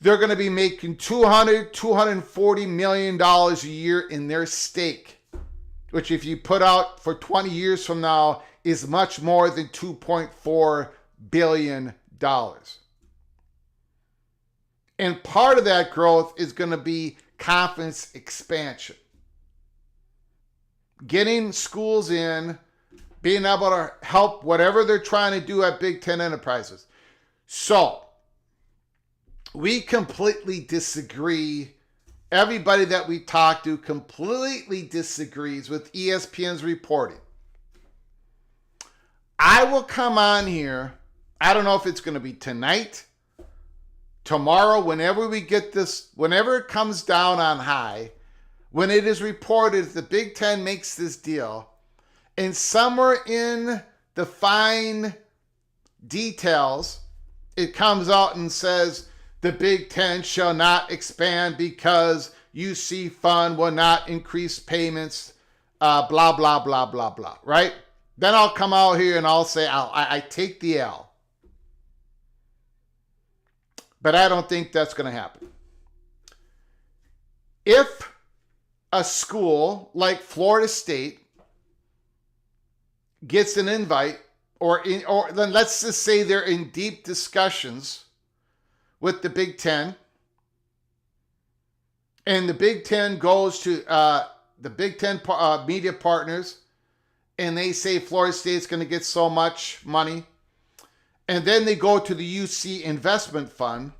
they're going to be making $240 million a year in their stake, which if you put out for 20 years from now is much more than $2.4 billion. And part of that growth is going to be conference expansion. Getting schools in, being able to help whatever they're trying to do at Big Ten enterprises. So, we completely disagree. Everybody that we talk to completely disagrees with ESPN's reporting. I will come on here. I don't know if it's going to be tonight, tomorrow, whenever we get this, whenever it comes down on high, when it is reported the Big Ten makes this deal, and somewhere in the fine details, it comes out and says, the Big Ten shall not expand because UC Fund will not increase payments, blah, blah, blah, blah, blah, right? Then I'll come out here and I'll say, I take the L. But I don't think that's going to happen. If a school like Florida State gets an invite, or then let's just say they're in deep discussions with the Big Ten, and the Big Ten goes to the Big Ten media partners, and they say Florida State's going to get so much money, and then they go to the UC Investment Fund.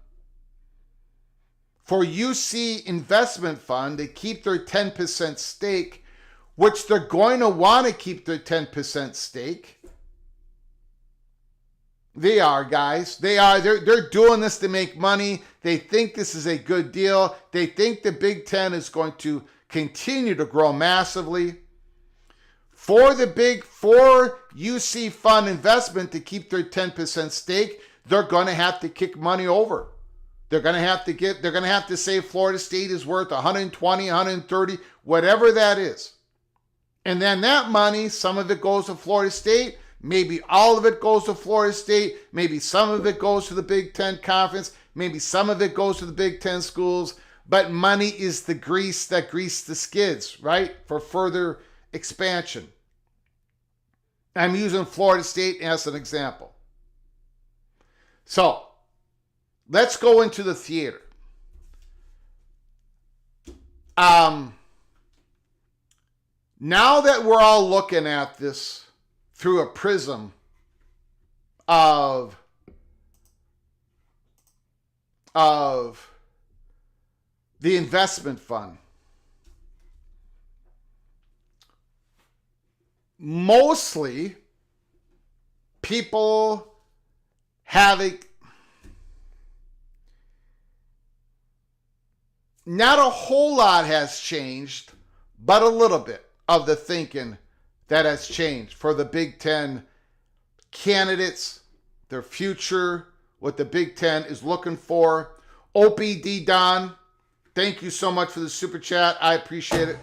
For UC Investment Fund, they keep their 10% stake, which they're going to want to keep their 10% stake. They are, guys. They are. They're doing this to make money. They think this is a good deal. They think the Big Ten is going to continue to grow massively. For UC Fund Investment to keep their 10% stake, they're going to have to kick money over. They're going to have to say Florida State is worth 120, 130, whatever that is. And then that money, some of it goes to Florida State, maybe all of it goes to Florida State, maybe some of it goes to the Big Ten Conference, maybe some of it goes to the Big Ten schools, but money is the grease that greases the skids, right, for further expansion. I'm using Florida State as an example. So, let's go into the theater. Now that we're all looking at this through a prism of the investment fund, mostly people having not a whole lot has changed, but a little bit of the thinking that has changed for the Big Ten candidates, their future, what the Big Ten is looking for. OPD Don, thank you so much for the super chat. I appreciate it.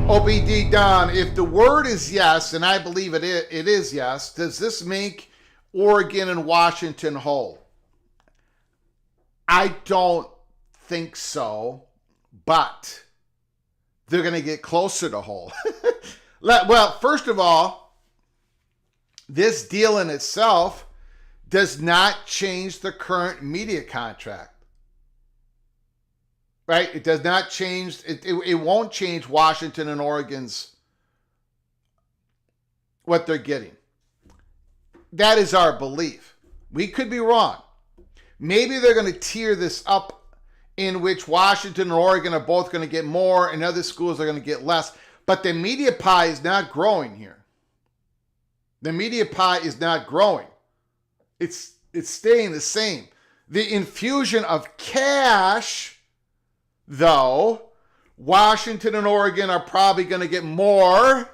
OBD Don, if the word is yes, and I believe it is yes, does this make Oregon and Washington whole? I don't think so, but they're going to get closer to whole. Well, first of all, this deal in itself does not change the current media contract. Right? It does not change, it won't change Washington and Oregon's, what they're getting. That is our belief. We could be wrong. Maybe they're going to tier this up in which Washington and Oregon are both going to get more and other schools are going to get less. But the media pie is not growing here. The media pie is not growing. It's staying the same. The infusion of cash, though, Washington and Oregon are probably going to get more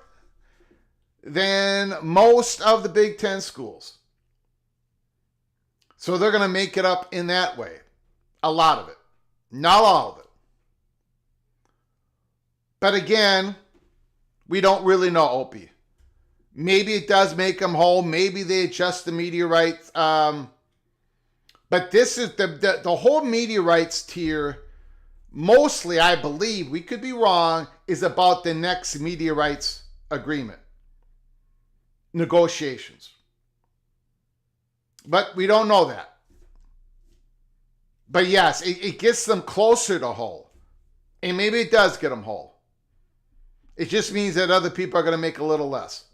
than most of the Big Ten schools. So they're going to make it up in that way. A lot of it. Not all of it. But again, we don't really know, Opie. Maybe it does make them whole. Maybe they adjust the media rights. But this is the whole media rights tier, mostly, I believe, we could be wrong, is about the next media rights agreement. Negotiations. But we don't know that. But yes, it gets them closer to whole. And maybe it does get them whole. It just means that other people are going to make a little less.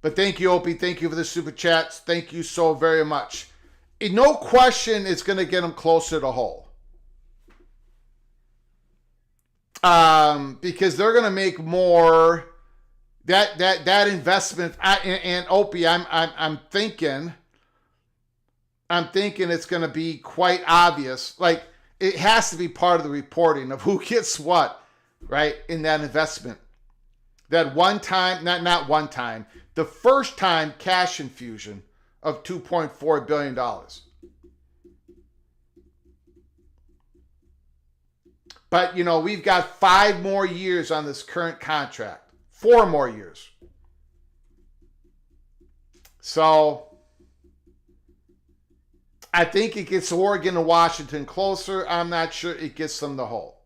But thank you, Opie. Thank you for the super chats. Thank you so very much. No question it's going to get them closer to whole. Because they're going to make more. That investment, and Opie, I'm thinking it's going to be quite obvious. Like, it has to be part of the reporting of who gets what, right, in that investment. That one time, not one time, the first time cash infusion of $2.4 billion. But, we've got 5 more years on this current contract. 4 more years. So, I think it gets Oregon and Washington closer. I'm not sure it gets them the whole.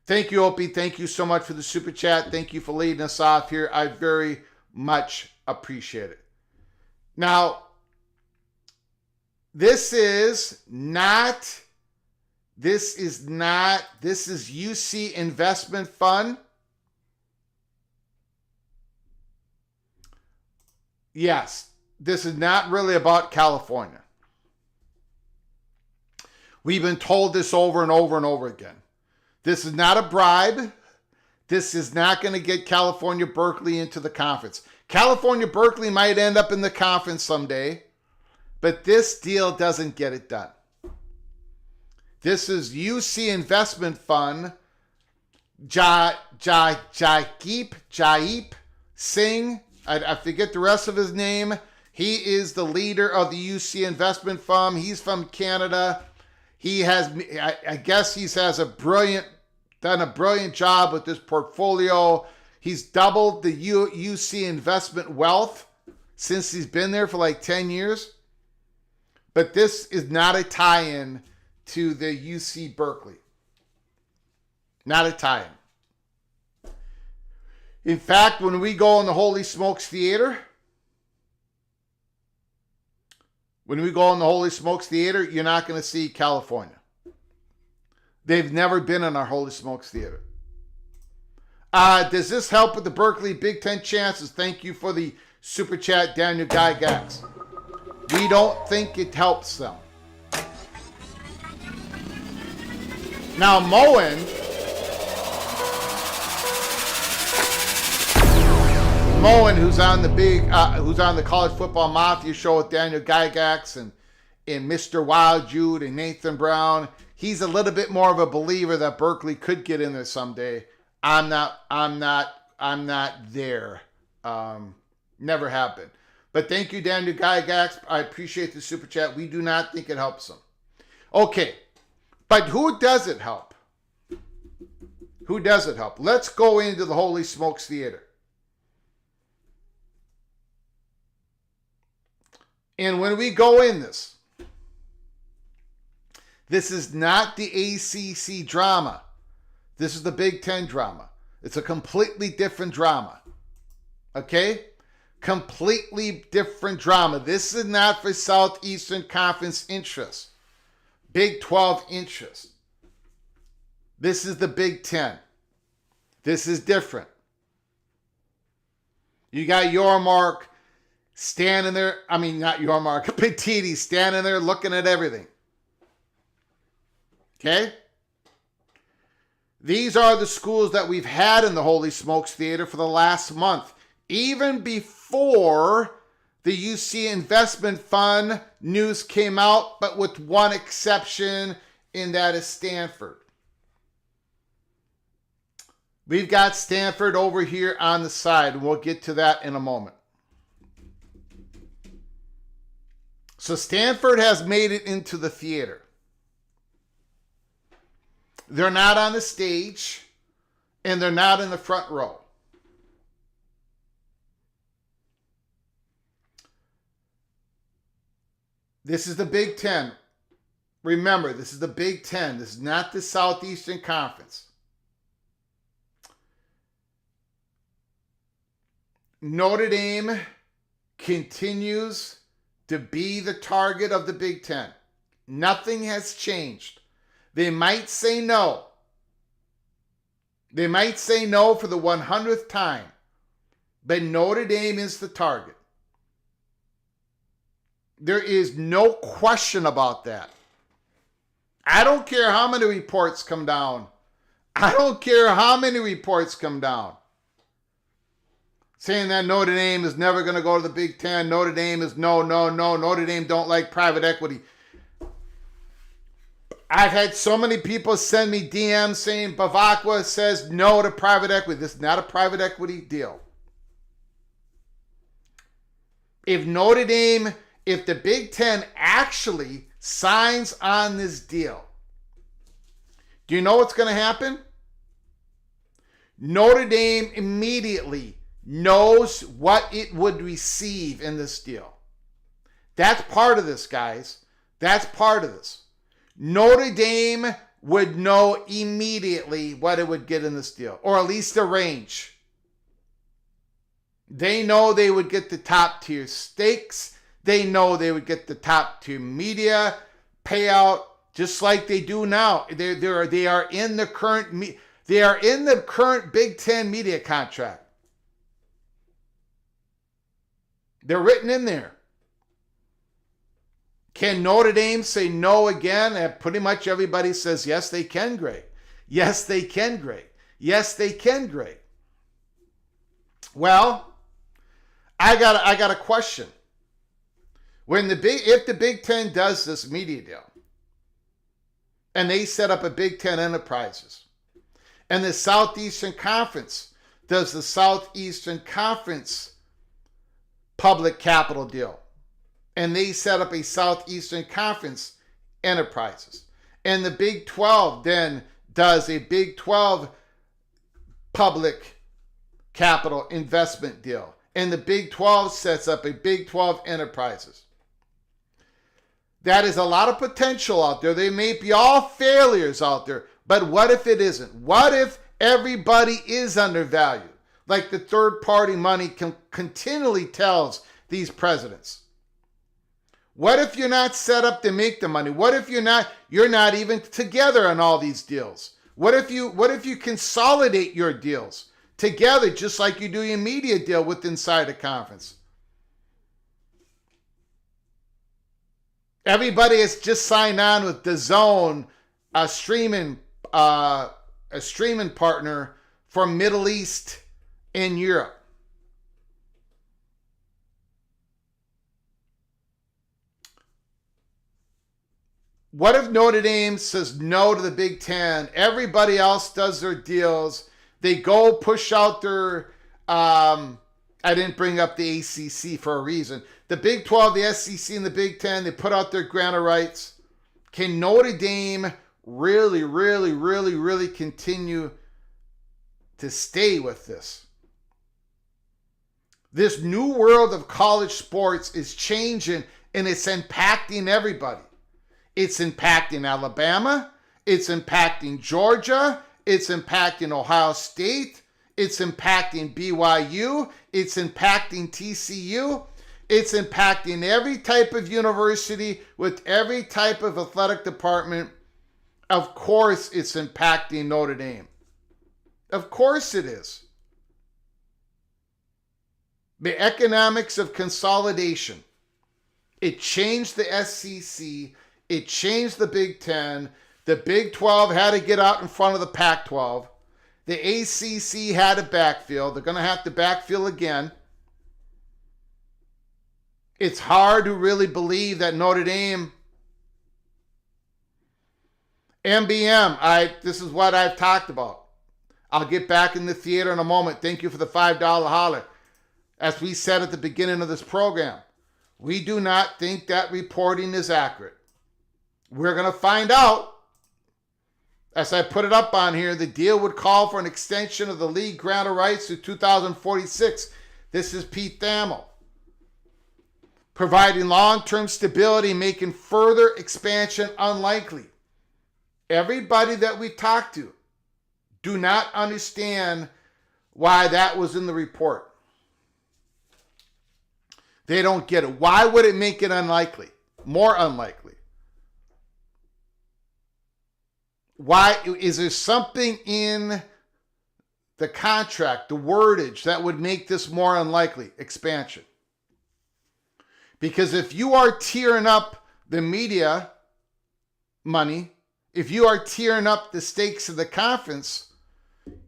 Thank you, Opie. Thank you so much for the super chat. Thank you for leading us off here. I very much appreciate it. Now, this is UC Investment Fund. Yes, this is not really about California. We've been told this over and over and over again. This is not a bribe. This is not going to get California Berkeley into the conference. California Berkeley might end up in the conference someday, but this deal doesn't get it done. This is UC Investment Fund. Jaip Singh. I forget the rest of his name. He is the leader of the UC Investment Fund. He's from Canada. He has, I guess he has done a brilliant job with this portfolio. He's doubled the UC investment wealth since he's been there for like 10 years. But this is not a tie-in to the UC Berkeley. Not a tie-in. In fact, when we go in the Holy Smokes Theater, you're not going to see California. They've never been in our Holy Smokes Theater. Does this help with the Berkeley Big Ten chances? Thank you for the super chat, Daniel Gygax. We don't think it helps them. Now, Moen, who's on the College Football Mafia show with Daniel Gygax and Mr. Wild Jude and Nathan Brown, he's a little bit more of a believer that Berkeley could get in there someday. I'm not there. Never have been. But thank you, Daniel Gygax. I appreciate the super chat. We do not think it helps them. Okay, but who does it help? Who does it help? Let's go into the Holy Smokes Theater. And when we go in this is not the ACC drama. This is the Big Ten drama. It's a completely different drama. Okay? Completely different drama. This is not for Southeastern Conference interest. Big 12 interest. This is the Big Ten. This is different. You got Yormark standing there. I mean, not Yormark. Petiti standing there looking at everything. Okay? These are the schools that we've had in the Holy Smokes Theater for the last month. Even before the UC Investment Fund news came out, but with one exception, and that is Stanford. We've got Stanford over here on the side, and we'll get to that in a moment. So Stanford has made it into the theater. They're not on the stage, and they're not in the front row. This is the Big Ten. Remember, this is the Big Ten. This is not the Southeastern Conference. Notre Dame continues to be the target of the Big Ten. Nothing has changed. They might say no. They might say no for the 100th time. But Notre Dame is the target. There is no question about that. I don't care how many reports come down. I don't care how many reports come down. Saying that Notre Dame is never going to go to the Big Ten. Notre Dame is no. Notre Dame don't like private equity. I've had so many people send me DMs saying Bavacqua says no to private equity. This is not a private equity deal. If Notre Dame, if the Big Ten actually signs on this deal, do you know what's going to happen? Notre Dame immediately knows what it would receive in this deal. That's part of this, guys. That's part of this. Notre Dame would know immediately what it would get in this deal, or at least a range. They know they would get the top tier stakes. They know they would get the top tier media payout, just like they do now. They are in the current Big Ten media contract. They're written in there. Can Notre Dame say no again? And pretty much everybody says yes, they can, Greg. Yes, they can, Greg. Yes, they can, Greg. Well, I got a question. If the Big Ten does this media deal, and they set up a Big Ten Enterprises, and the Southeastern Conference does the Southeastern Conference public capital deal, and they set up a Southeastern Conference Enterprises, and the Big 12 then does a Big 12 public capital investment deal, and the Big 12 sets up a Big 12 Enterprises. That is a lot of potential out there. They may be all failures out there, but what if it isn't? What if everybody is undervalued? Like the third-party money continually tells these presidents. What if you're not set up to make the money? What if you're not even together on all these deals? What if you consolidate your deals together just like you do your media deal with inside a conference? Everybody has just signed on with DAZN, a streaming partner for Middle East and Europe. What if Notre Dame says no to the Big Ten? Everybody else does their deals. They go push out their, I didn't bring up the ACC for a reason. The Big 12, the SEC, and the Big Ten, they put out their grant of rights. Can Notre Dame really continue to stay with this? This new world of college sports is changing and it's impacting everybody. It's impacting Alabama. It's impacting Georgia. It's impacting Ohio State. It's impacting BYU. It's impacting TCU. It's impacting every type of university with every type of athletic department. Of course, it's impacting Notre Dame. Of course it is. The economics of consolidation. It changed the SEC. It changed the Big Ten. The Big 12 had to get out in front of the Pac-12. The ACC had to backfill. They're going to have to backfill again. It's hard to really believe that Notre Dame, MBM, this is what I've talked about. I'll get back in the theater in a moment. Thank you for the $5 holler. As we said at the beginning of this program, we do not think that reporting is accurate. We're going to find out. As I put it up on here, the deal would call for an extension of the league grant of rights to 2046. This is Pete Thamel. Providing long-term stability, making further expansion unlikely. Everybody that we talked to do not understand why that was in the report. They don't get it. Why would it make it unlikely? More unlikely. Why is there something in the contract, the wordage, that would make this more unlikely? Expansion. Because if you are tearing up the media money, if you are tearing up the stakes of the conference,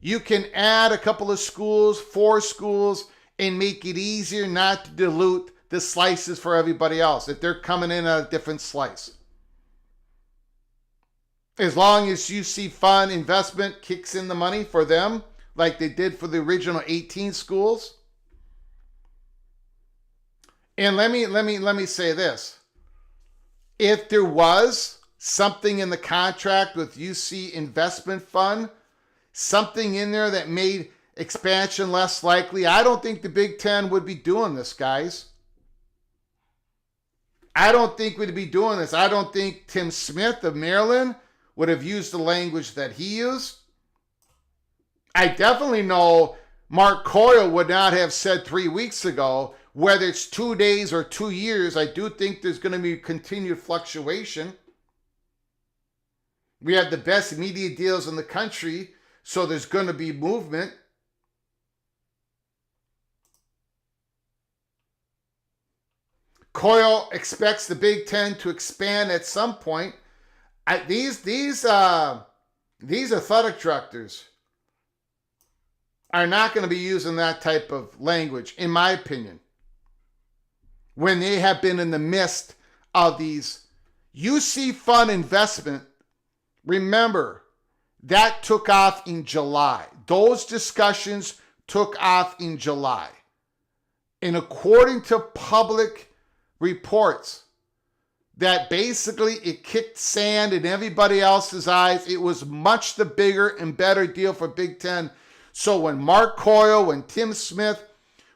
you can add a couple of schools, 4 schools, and make it easier not to dilute the slices for everybody else if they're coming in at a different slice. As long as UC Fund Investment kicks in the money for them, like they did for the original 18 schools. And let me say this. If there was something in the contract with UC Investment Fund, something in there that made expansion less likely, I don't think the Big Ten would be doing this, guys. I don't think we'd be doing this. I don't think Tim Smith of Maryland would have used the language that he used. I definitely know Mark Coyle would not have said 3 weeks ago, whether it's 2 days or 2 years, I do think there's going to be continued fluctuation. We have the best media deals in the country, so there's going to be movement. Coyle expects the Big Ten to expand at some point. These athletic directors are not going to be using that type of language, in my opinion, when they have been in the midst of these UC Fund Investment. Remember, that took off in July. Those discussions took off in July. And according to public reports, that basically it kicked sand in everybody else's eyes. It was much the bigger and better deal for Big Ten. So when Mark Coyle, when Tim Smith,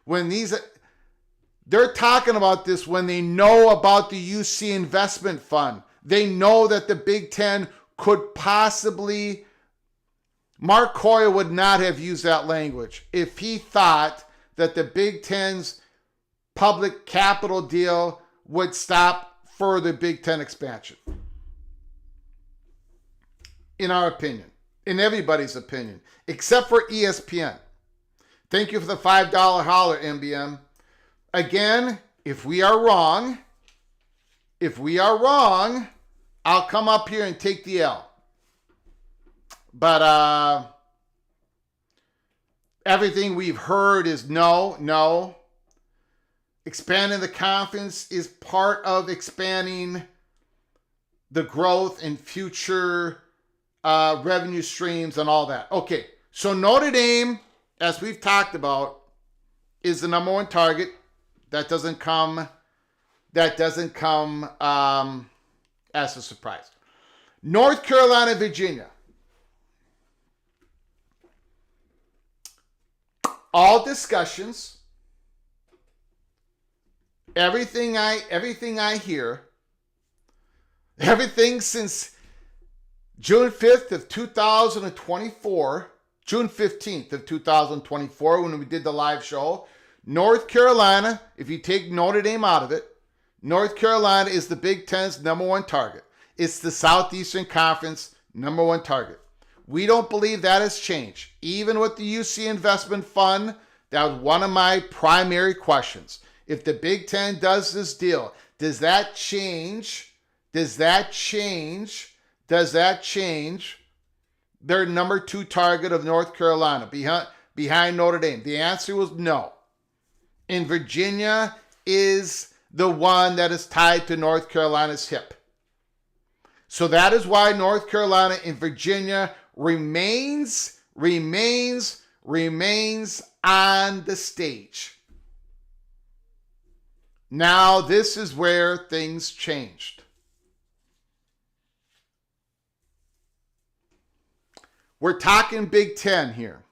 when they're talking about this when they know about the UC Investment Fund. They know that the Big Ten could possibly, Mark Coyle would not have used that language if he thought that the Big Ten's public capital deal would stop further Big Ten expansion. In our opinion, in everybody's opinion, except for ESPN. Thank you for the $5 holler, MBM. Again, if we are wrong, I'll come up here and take the L. But everything we've heard is no. Expanding the conference is part of expanding the growth and future revenue streams and all that. Okay, so Notre Dame, as we've talked about, is the number one target. That doesn't come as a surprise. North Carolina, Virginia. All discussions Everything I hear, everything since June 5th of 2024, June 15th of 2024, when we did the live show, North Carolina, if you take Notre Dame out of it, North Carolina is the Big Ten's number one target. It's the Southeastern Conference number one target. We don't believe that has changed. Even with the UC Investment Fund, that was one of my primary questions. If the Big Ten does this deal, does that change their number two target of North Carolina behind Notre Dame? The answer was no. And Virginia is the one that is tied to North Carolina's hip. So that is why North Carolina and Virginia remains on the stage. Now, this is where things changed. We're talking Big Ten here.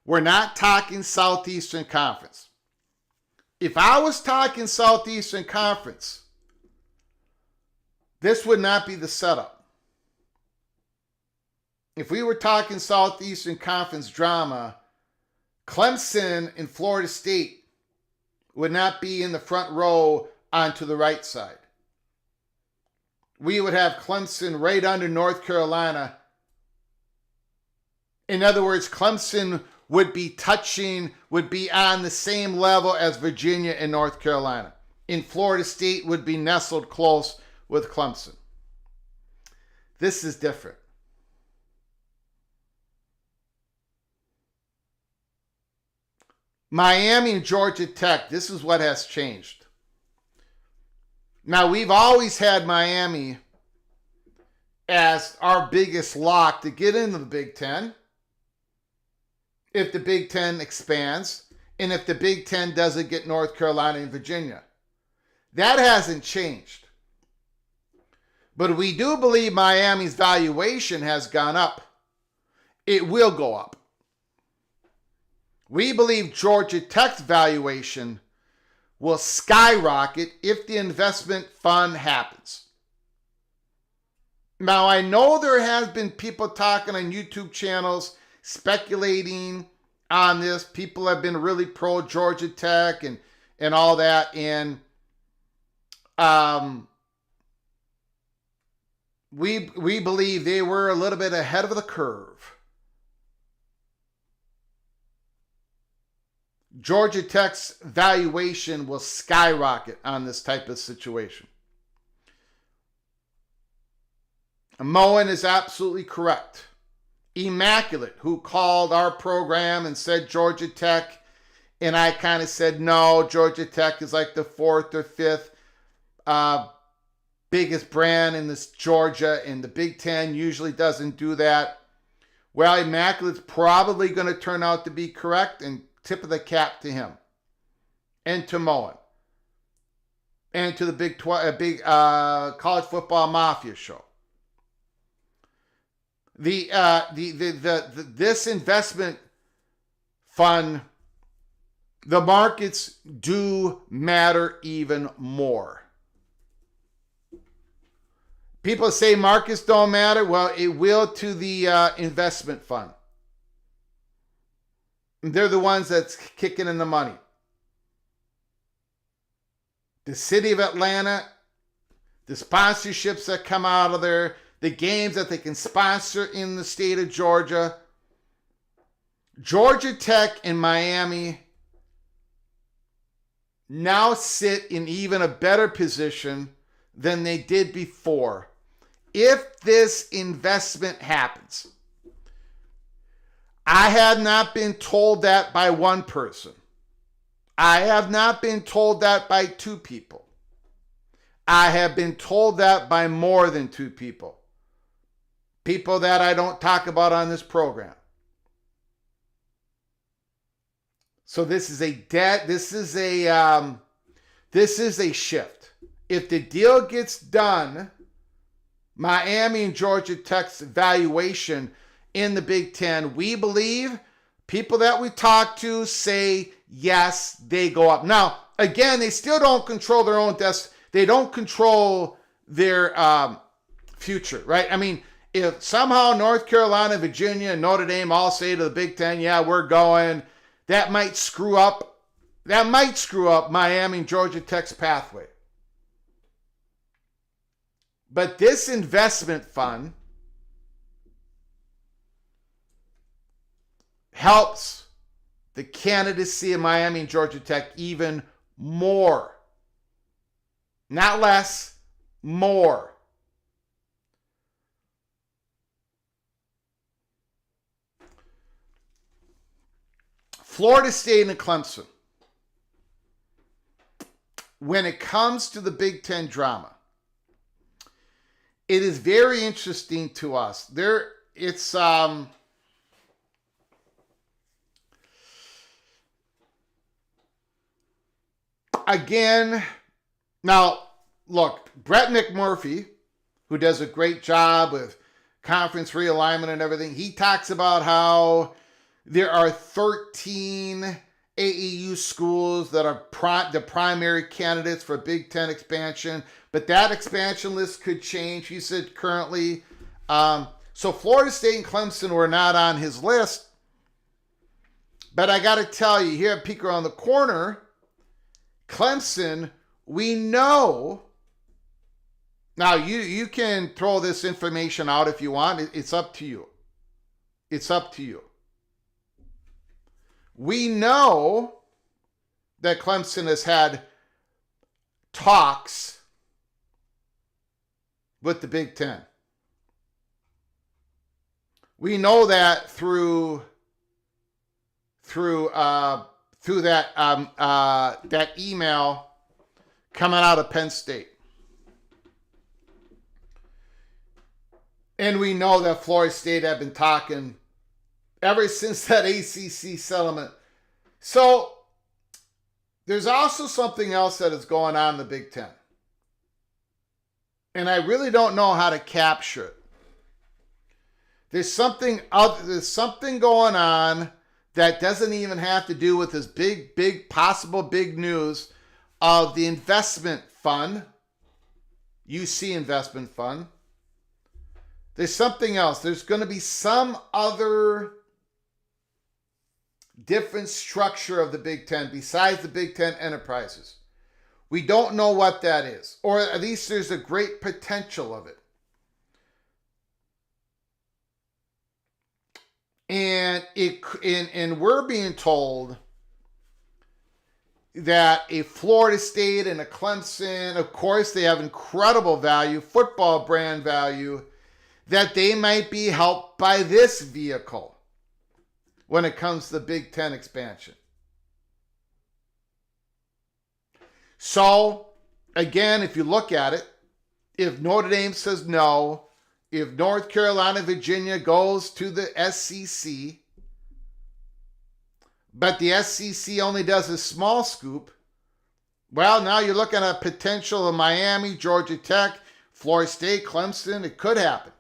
We're not talking Southeastern Conference. If I was talking Southeastern Conference, this would not be the setup. If we were talking Southeastern Conference drama, Clemson and Florida State would not be in the front row onto the right side. We would have Clemson right under North Carolina. In other words, Clemson would be on the same level as Virginia and North Carolina. And Florida State would be nestled close with Clemson. This is different. Miami and Georgia Tech, this is what has changed. Now, we've always had Miami as our biggest lock to get into the Big Ten if the Big Ten expands and if the Big Ten doesn't get North Carolina and Virginia. That hasn't changed. But we do believe Miami's valuation has gone up. It will go up. We believe Georgia Tech's valuation will skyrocket if the investment fund happens. Now, I know there has been people talking on YouTube channels speculating on this. People have been really pro Georgia Tech and all that. And we believe they were a little bit ahead of the curve. Georgia Tech's valuation will skyrocket on this type of situation. Moen is absolutely correct. Immaculate, who called our program and said Georgia Tech, and I kind of said, no, Georgia Tech is like the fourth or fifth biggest brand in this Georgia, and the Big Ten usually doesn't do that. Well, Immaculate's probably going to turn out to be correct, and tip of the cap to him and to Moen and to the big college football mafia show. This investment fund, the markets do matter even more. People say markets don't matter. Well, it will to the investment fund. They're the ones that's kicking in the money. The city of Atlanta, the sponsorships that come out of there, the games that they can sponsor in the state of Georgia. Georgia Tech and Miami now sit in even a better position than they did before. If this investment happens, I have not been told that by one person. I have not been told that by two people. I have been told that by more than two people. People that I don't talk about on this program. So this is a shift. If the deal gets done, Miami and Georgia Tech's valuation in the Big Ten, we believe, people that we talk to say yes, they go up. Now, again, they still don't control their own destiny. They don't control their future, right? I mean, if somehow North Carolina, Virginia, and Notre Dame all say to the Big Ten, yeah, we're going, that might screw up Miami and Georgia Tech's pathway. But this investment fund helps the candidacy of Miami and Georgia Tech even more. Not less, more. Florida State and Clemson. When it comes to the Big Ten drama, it is very interesting to us. Again, now look, Brett McMurphy, who does a great job with conference realignment and everything, he talks about how there are 13 AAU schools that are the primary candidates for Big Ten expansion, but that expansion list could change. He said currently, so Florida State and Clemson were not on his list. But I got to tell you, here at Peek Around the Corner, Clemson, we know. Now, you can throw this information out if you want. It's up to you. It's up to you. We know that Clemson has had talks with the Big Ten. We know that through that email coming out of Penn State. And we know that Florida State have been talking ever since that ACC settlement. So there's also something else that is going on in the Big Ten. And I really don't know how to capture it. There's something going on that doesn't even have to do with this possible big news of the investment fund, UC investment fund. There's something else. There's going to be some other different structure of the Big Ten besides the Big Ten enterprises. We don't know what that is, or at least there's a great potential of it. And we're being told that a Florida State and a Clemson, of course, they have incredible value, football brand value, that they might be helped by this vehicle when it comes to the Big Ten expansion. So, again, if you look at it, if Notre Dame says no, if North Carolina, Virginia goes to the SEC, but the SEC only does a small scoop, well, now you're looking at potential of Miami, Georgia Tech, Florida State, Clemson. It could happen.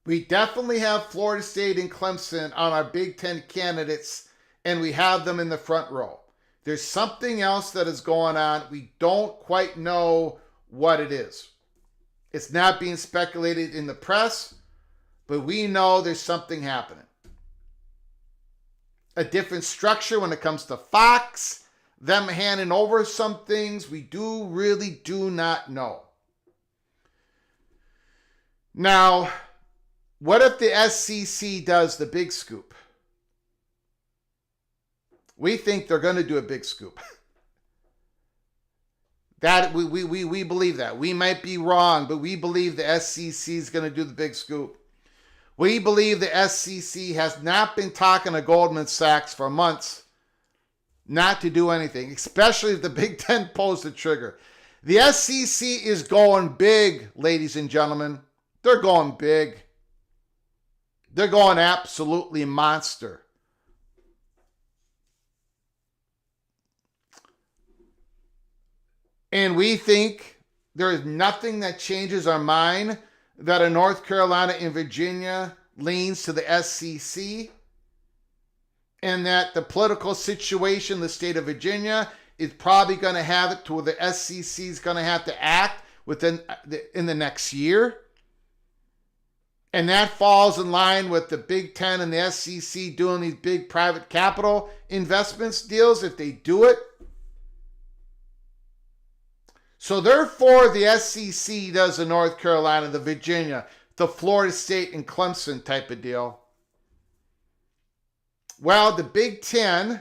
We definitely have Florida State and Clemson on our Big Ten candidates, and we have them in the front row. There's something else that is going on. We don't quite know what it is. It's not being speculated in the press, but we know there's something happening. A different structure when it comes to Fox, them handing over some things, we really do not know. Now, what if the SEC does the big scoop? We think they're going to do a big scoop. That we believe that. We might be wrong, but we believe the SEC is going to do the big scoop. We believe the SEC has not been talking to Goldman Sachs for months not to do anything, especially if the Big Ten pulls the trigger. The SEC is going big, ladies and gentlemen. They're going big. They're going absolutely monster. And we think there is nothing that changes our mind that a North Carolina and Virginia leans to the SEC. and that the political situation in the state of Virginia is probably going to have it to where the SEC is going to have to act in the next year. And that falls in line with the Big Ten and the SEC doing these big private capital investments deals if they do it. So therefore, the SEC does the North Carolina, the Virginia, the Florida State, and Clemson type of deal. Well, the Big Ten,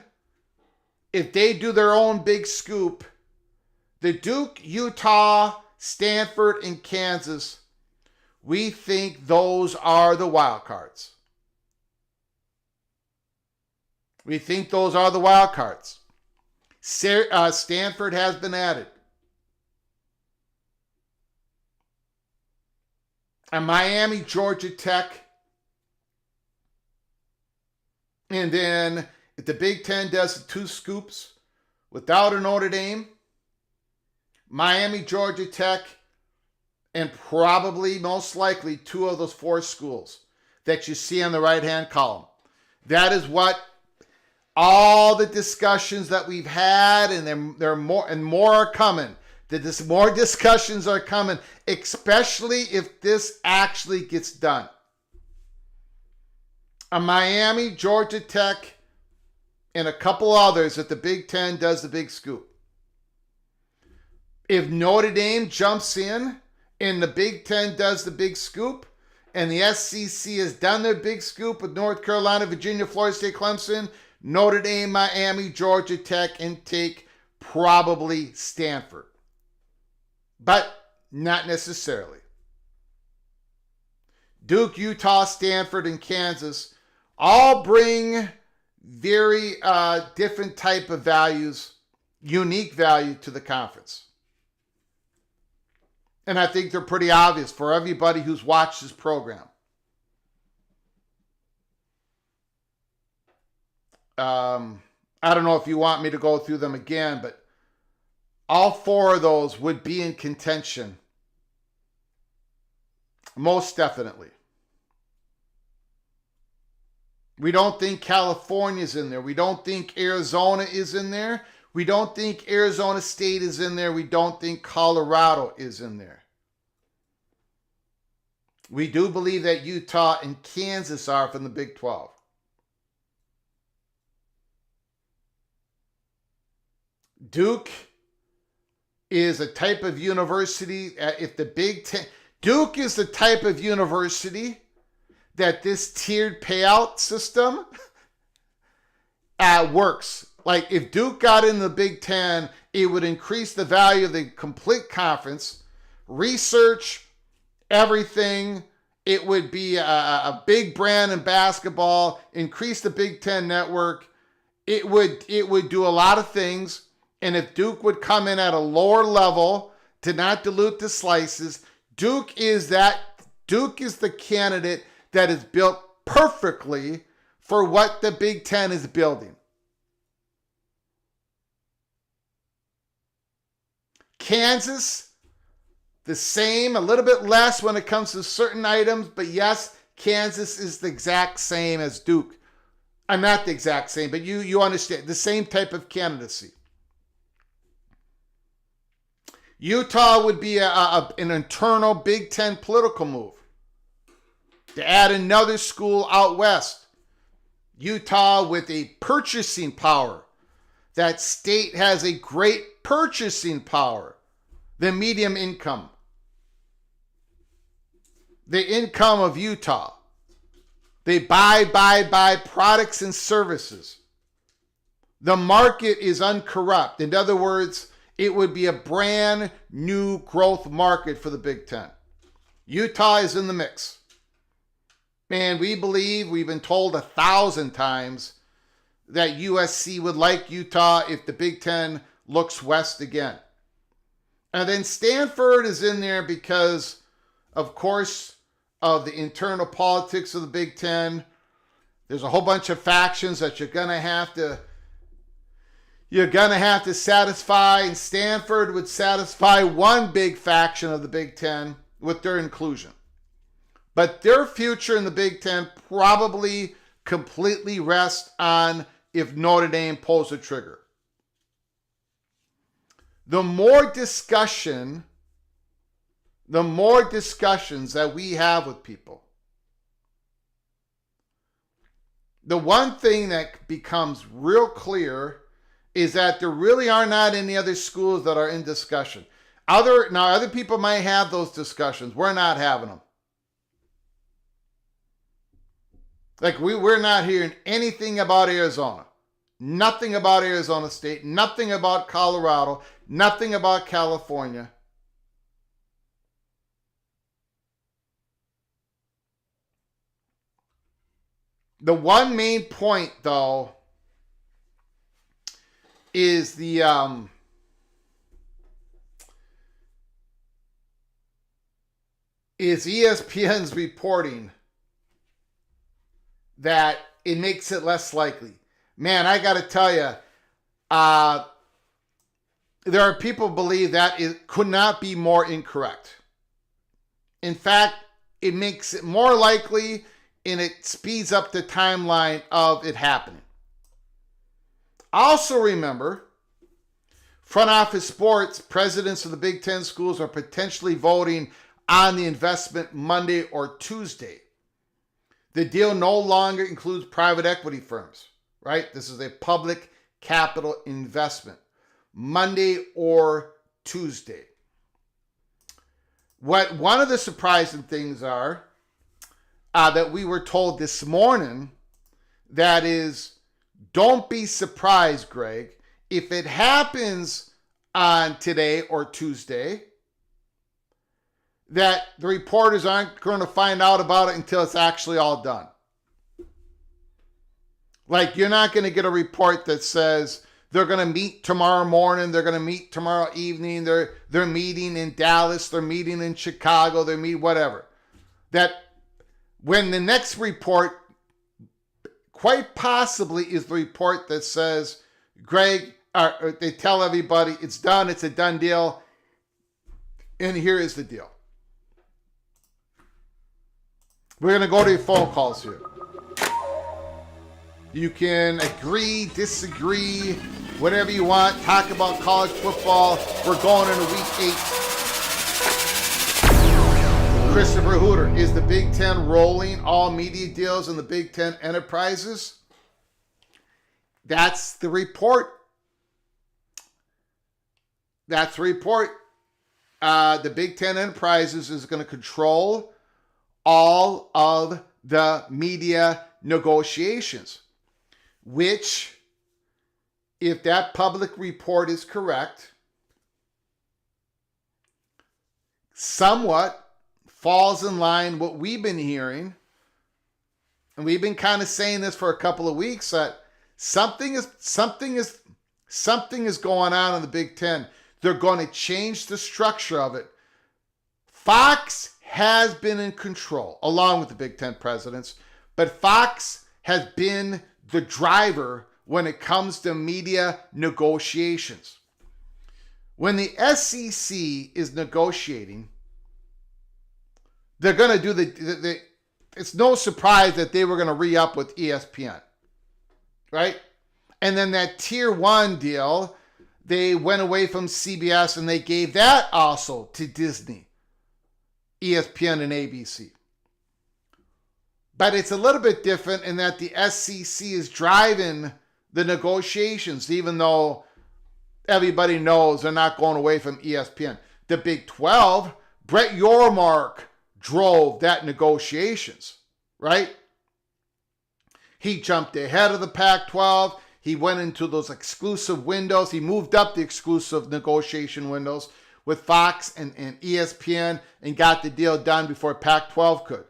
if they do their own big scoop, the Duke, Utah, Stanford, and Kansas, we think those are the wild cards. We think those are the wild cards. Stanford has been added. And Miami, Georgia Tech. And then if the Big Ten does the 2 scoops without a Notre Dame, Miami, Georgia Tech, and probably most likely 2 of those 4 schools that you see on the right-hand column. That is what all the discussions that we've had, and there are more and more are coming. More discussions are coming, especially if this actually gets done. A Miami, Georgia Tech, and a couple others that the Big Ten does the big scoop. If Notre Dame jumps in and the Big Ten does the big scoop, and the SEC has done their big scoop with North Carolina, Virginia, Florida State, Clemson, Notre Dame, Miami, Georgia Tech, and take probably Stanford. But not necessarily. Duke, Utah, Stanford, and Kansas all bring very different type of values, unique value to the conference. And I think they're pretty obvious for everybody who's watched this program. I don't know if you want me to go through them again, but all 4 of those would be in contention. Most definitely. We don't think California's in there. We don't think Arizona is in there. We don't think Arizona State is in there. We don't think Colorado is in there. We do believe that Utah and Kansas are from the Big 12. Duke is a type of university, if the Big Ten, Duke is the type of university that this tiered payout system works. Like if Duke got in the Big Ten, it would increase the value of the complete conference, research, everything. It would be a big brand in basketball, increase the Big Ten network. It would do a lot of things. And if Duke would come in at a lower level to not dilute the slices, Duke is the candidate that is built perfectly for what the Big Ten is building. Kansas, the same, a little bit less when it comes to certain items, but yes, Kansas is the exact same as Duke. I'm not the exact same, but you understand, the same type of candidacy. Utah would be an internal Big Ten political move to add another school out west. Utah with a purchasing power. That state has a great purchasing power. The medium income. The income of Utah. They buy products and services. The market is uncorrupt. In other words, it would be a brand new growth market for the Big Ten. Utah is in the mix. And we believe, we've been told 1,000 times, that USC would like Utah if the Big Ten looks west again. And then Stanford is in there because, of course, of the internal politics of the Big Ten. There's a whole bunch of factions that you're going to have to satisfy, and Stanford would satisfy one big faction of the Big Ten with their inclusion. But their future in the Big Ten probably completely rests on if Notre Dame pulls the trigger. The more discussions that we have with people, the one thing that becomes real clear is that there really are not any other schools that are in discussion. Other people might have those discussions. We're not having them. Like we're not hearing anything about Arizona. Nothing about Arizona State. Nothing about Colorado. Nothing about California. The one main point, though, is the is ESPN's reporting that it makes it less likely. Man, I got to tell you, there are people who believe that it could not be more incorrect. In fact, it makes it more likely and it speeds up the timeline of it happening. Also remember, front office sports, presidents of the Big Ten schools are potentially voting on the investment Monday or Tuesday. The deal no longer includes private equity firms, right? This is a public capital investment. Monday or Tuesday. What one of the surprising things are that we were told this morning, that is, don't be surprised, Greg, if it happens on today or Tuesday, that the reporters aren't going to find out about it until it's actually all done. Like, you're not going to get a report that says they're going to meet tomorrow morning, they're going to meet tomorrow evening, they're meeting in Dallas, they're meeting in Chicago, they're meeting whatever. That when the next report quite possibly is the report that says, Greg, they tell everybody it's done, it's a done deal, and here is the deal. We're going to go to your phone calls here. You can agree, disagree, whatever you want. Talk about college football. We're going into week 8. Christopher Hooter, is the Big Ten rolling all media deals in the Big Ten enterprises? That's the report. That's the report. The Big Ten enterprises is going to control all of the media negotiations, which, if that public report is correct, somewhat falls in line what we've been hearing, and we've been kind of saying this for a couple of weeks, that something is going on in the Big Ten. They're going to change the structure of it. Fox has been in control, along with the Big Ten presidents, but Fox has been the driver when it comes to media negotiations. When the SEC is negotiating, they're going to do the it's no surprise that they were going to re-up with ESPN, right? And then that tier 1 deal, they went away from CBS and they gave that also to Disney, ESPN and ABC. But it's a little bit different in that the SEC is driving the negotiations, even though everybody knows they're not going away from ESPN. The Big 12, Brett Yormark drove that negotiations, right? He jumped ahead of the Pac-12. He went into those exclusive windows. He moved up the exclusive negotiation windows with Fox and ESPN and got the deal done before Pac-12 could.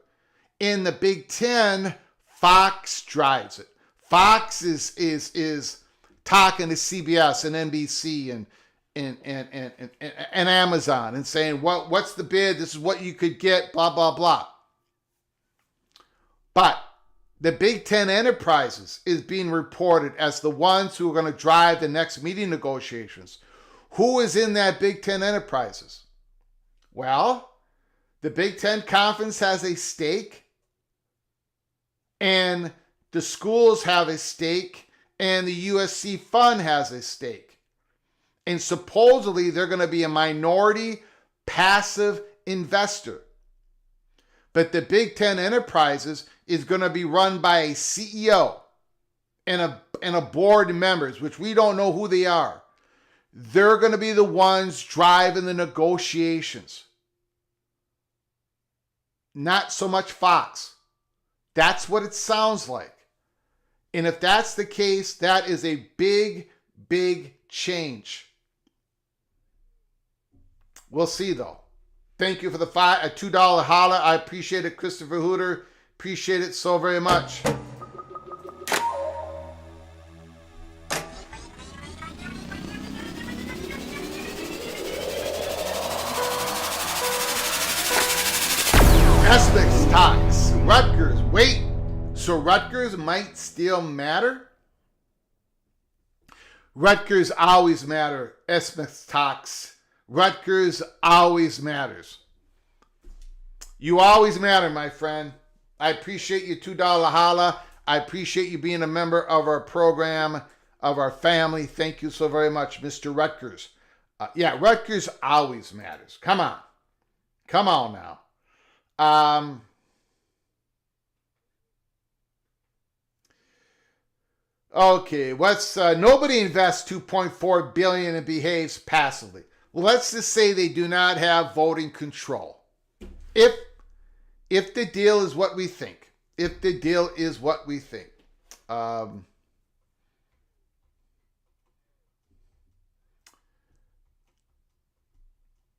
In the Big Ten, Fox drives it. Fox is talking to CBS and NBC and Amazon and saying, what's the bid? This is what you could get, blah, blah, blah. But the Big Ten enterprises is being reported as the ones who are going to drive the next meeting negotiations. Who is in that Big Ten enterprises? Well, the Big Ten Conference has a stake, and the schools have a stake, and the USC fund has a stake. And supposedly they're going to be a minority passive investor. But the Big Ten Enterprises is going to be run by a CEO and a board of members, which we don't know who they are. They're going to be the ones driving the negotiations. Not so much Fox. That's what it sounds like. And if that's the case, that is a big, big change. We'll see, though. Thank you for the $2 holla. I appreciate it, Christopher Hooter. Appreciate it so very much. Essex talks. Rutgers. Wait. So Rutgers might still matter? Rutgers always matter. Essex talks. Rutgers always matters. You always matter, my friend. I appreciate you $2 holla. I appreciate you being a member of our program, of our family. Thank you so very much, Mr. Rutgers. Yeah, Rutgers always matters. Come on. Come on now. Okay, nobody invests $2.4 billion and behaves passively. Let's just say they do not have voting control. If the deal is what we think. If the deal is what we think. Let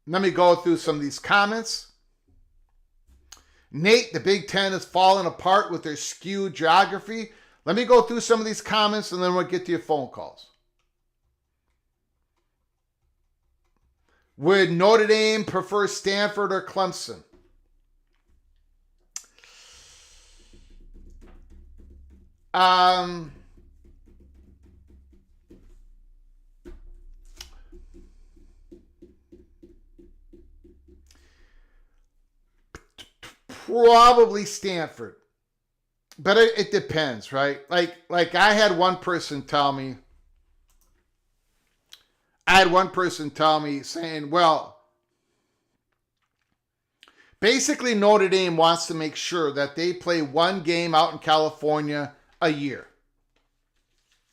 me go through some of these comments. Nate, the Big Ten is falling apart with their skewed geography. Let me go through some of these comments and then we'll get to your phone calls. Would Notre Dame prefer Stanford or Clemson? Probably Stanford. But it depends, right? Like I had one person tell me saying, well, basically Notre Dame wants to make sure that they play one game out in California a year.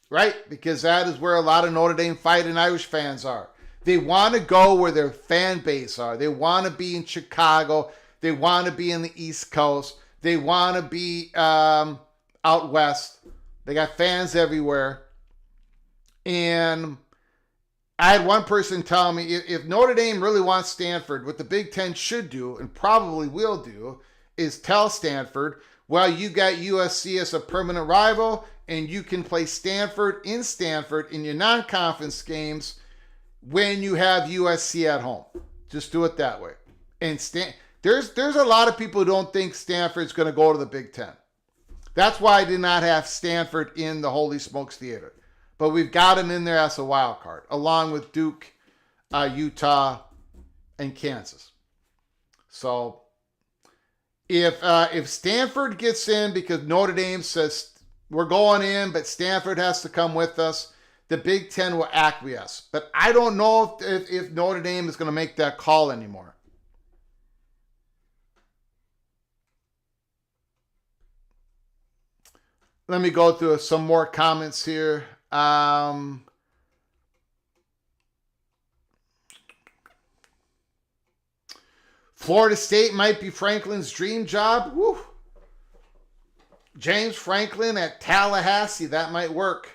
Right? Because that is where a lot of Notre Dame Fighting Irish fans are. They want to go where their fan base are. They want to be in Chicago. They want to be in the East Coast. They want to be out west. They got fans everywhere. And I had one person tell me, if Notre Dame really wants Stanford, what the Big Ten should do, and probably will do, is tell Stanford, well, you got USC as a permanent rival, and you can play Stanford in your non-conference games when you have USC at home. Just do it that way. And there's a lot of people who don't think Stanford's going to go to the Big Ten. That's why I did not have Stanford in the Holy Smokes Theater. But we've got them in there as a wild card, along with Duke, Utah, and Kansas. So if Stanford gets in because Notre Dame says we're going in, but Stanford has to come with us, the Big Ten will acquiesce. But I don't know if Notre Dame is going to make that call anymore. Let me go through some more comments here. Florida State might be Franklin's dream job. Woo. James Franklin at Tallahassee. That might work.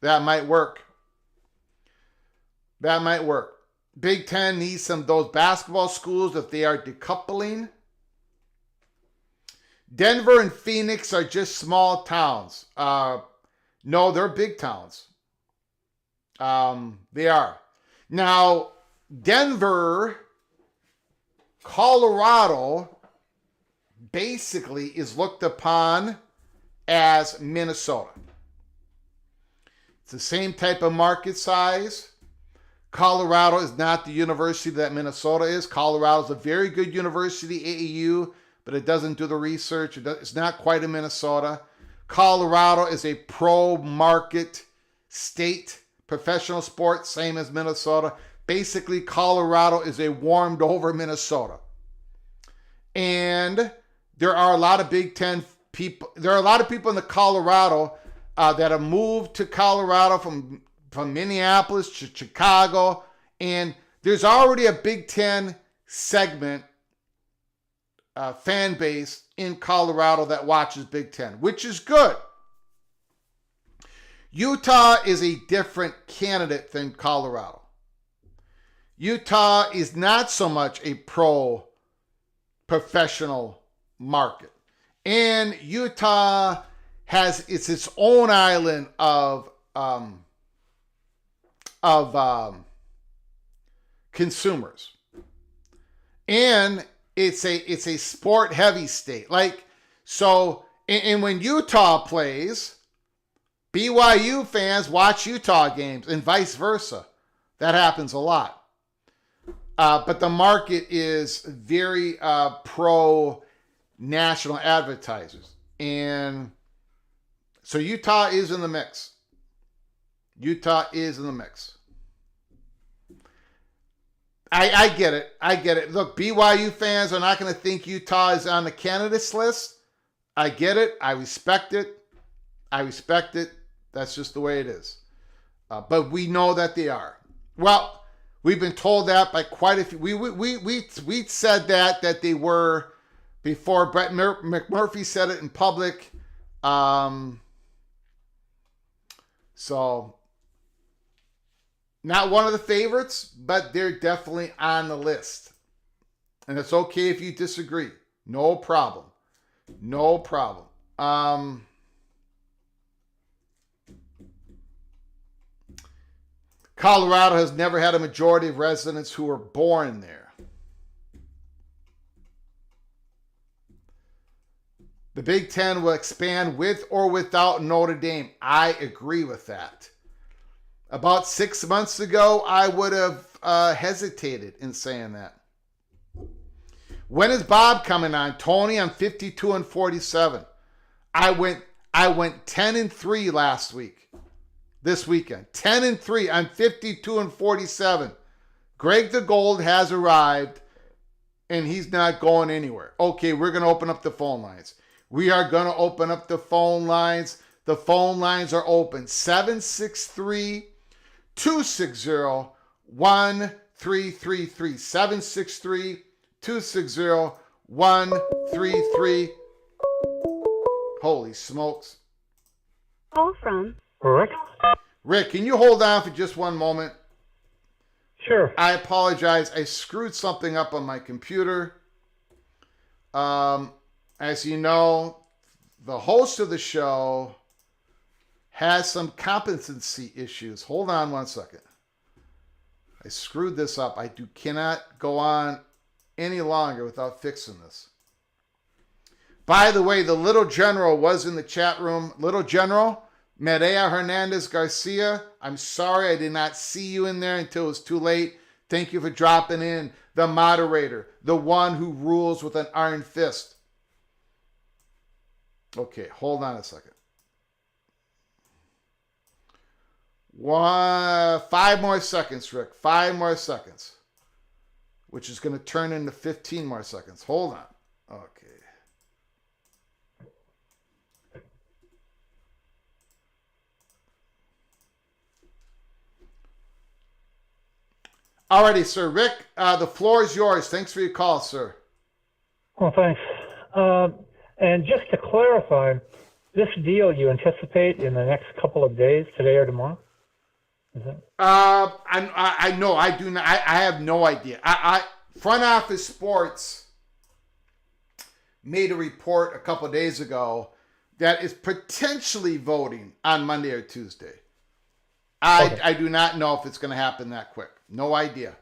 That might work. That might work. Big Ten needs some of those basketball schools if they are decoupling. Denver and Phoenix are just small towns. No, they're big towns. They are. Now, Denver, Colorado, basically is looked upon as Minnesota. It's the same type of market size. Colorado is not the university that Minnesota is. Colorado is a very good university, AAU, but it doesn't do the research. It's not quite in Minnesota. Colorado is a pro-market state, professional sports, same as Minnesota. Basically, Colorado is a warmed over Minnesota. And there are a lot of Big Ten people. There are a lot of people in the Colorado that have moved to Colorado from Minneapolis to Chicago. And there's already a Big Ten segment fan base in Colorado that watches Big Ten, which is good. Utah is a different candidate than Colorado. Utah is not so much a professional market. And Utah has its own island of consumers. And it's a sport heavy state. And when Utah plays, BYU fans watch Utah games and vice versa. That happens a lot. But the market is very pro national advertisers. And so Utah is in the mix. Utah is in the mix. I get it. I get it. Look, BYU fans are not going to think Utah is on the candidates list. I get it. I respect it. That's just the way it is. But we know that they are. Well, we've been told that by quite a few. We said that they were before Brett McMurphy said it in public. So not one of the favorites, but they're definitely on the list. And it's okay if you disagree. No problem. No problem. Colorado has never had a majority of residents who were born there. The Big Ten will expand with or without Notre Dame. I agree with that. About 6 months ago, I would have hesitated in saying that. When is Bob coming on? Tony, I'm 52 and 47. I went 10-3 last week. This weekend. 10-3. I'm 52 and 47. Greg the Gold has arrived and he's not going anywhere. Okay, we're going to open up the phone lines. We are going to open up the phone lines. The phone lines are open. 763 260 1333. 763 260 133. Holy smokes. Call from Rick? Rick, can you hold on for just one moment? Sure. I apologize. I screwed something up on my computer. As you know, the host of the show has some competency issues. Hold on one second. I screwed this up. I cannot go on any longer without fixing this. By the way, the Little General was in the chat room. Little General, Maria Hernandez Garcia, I'm sorry I did not see you in there until it was too late. Thank you for dropping in. The moderator, the one who rules with an iron fist. Okay, hold on a second. 5 more seconds, Rick. 5 more seconds. Which is going to turn into 15 more seconds. Hold on. Okay. Alrighty, sir. Rick, the floor is yours. Thanks for your call, sir. Well, thanks. And just to clarify, this deal you anticipate in the next couple of days, today or tomorrow? Is it? I know. I do not. I have no idea. Front Office Sports made a report a couple of days ago that is potentially voting on Monday or Tuesday. Okay. I do not know if it's going to happen that quick. No idea.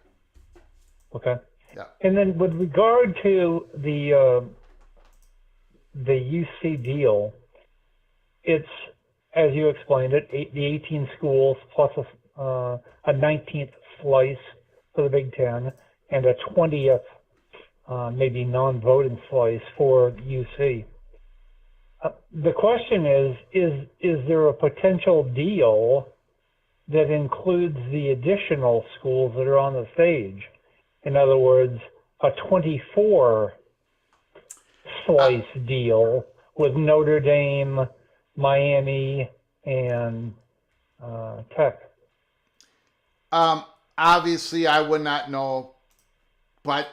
Okay. Yeah. And then with regard to the UC deal, it's, as you explained it, the 18 schools plus a 19th slice for the Big Ten and a 20th maybe non-voting slice for UC. The question is there a potential deal that includes the additional schools that are on the stage? In other words, a 24 slice deal with Notre Dame, Miami, and Tech. Obviously, I would not know, but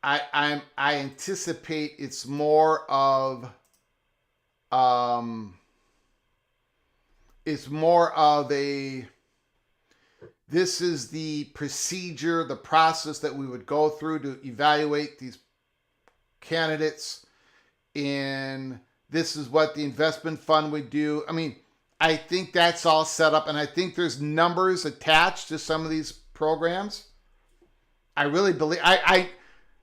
I anticipate it's more of a, this is the procedure, the process that we would go through to evaluate these candidates, and this is what the investment fund would do. I mean, I think that's all set up, and I think there's numbers attached to some of these programs. I really believe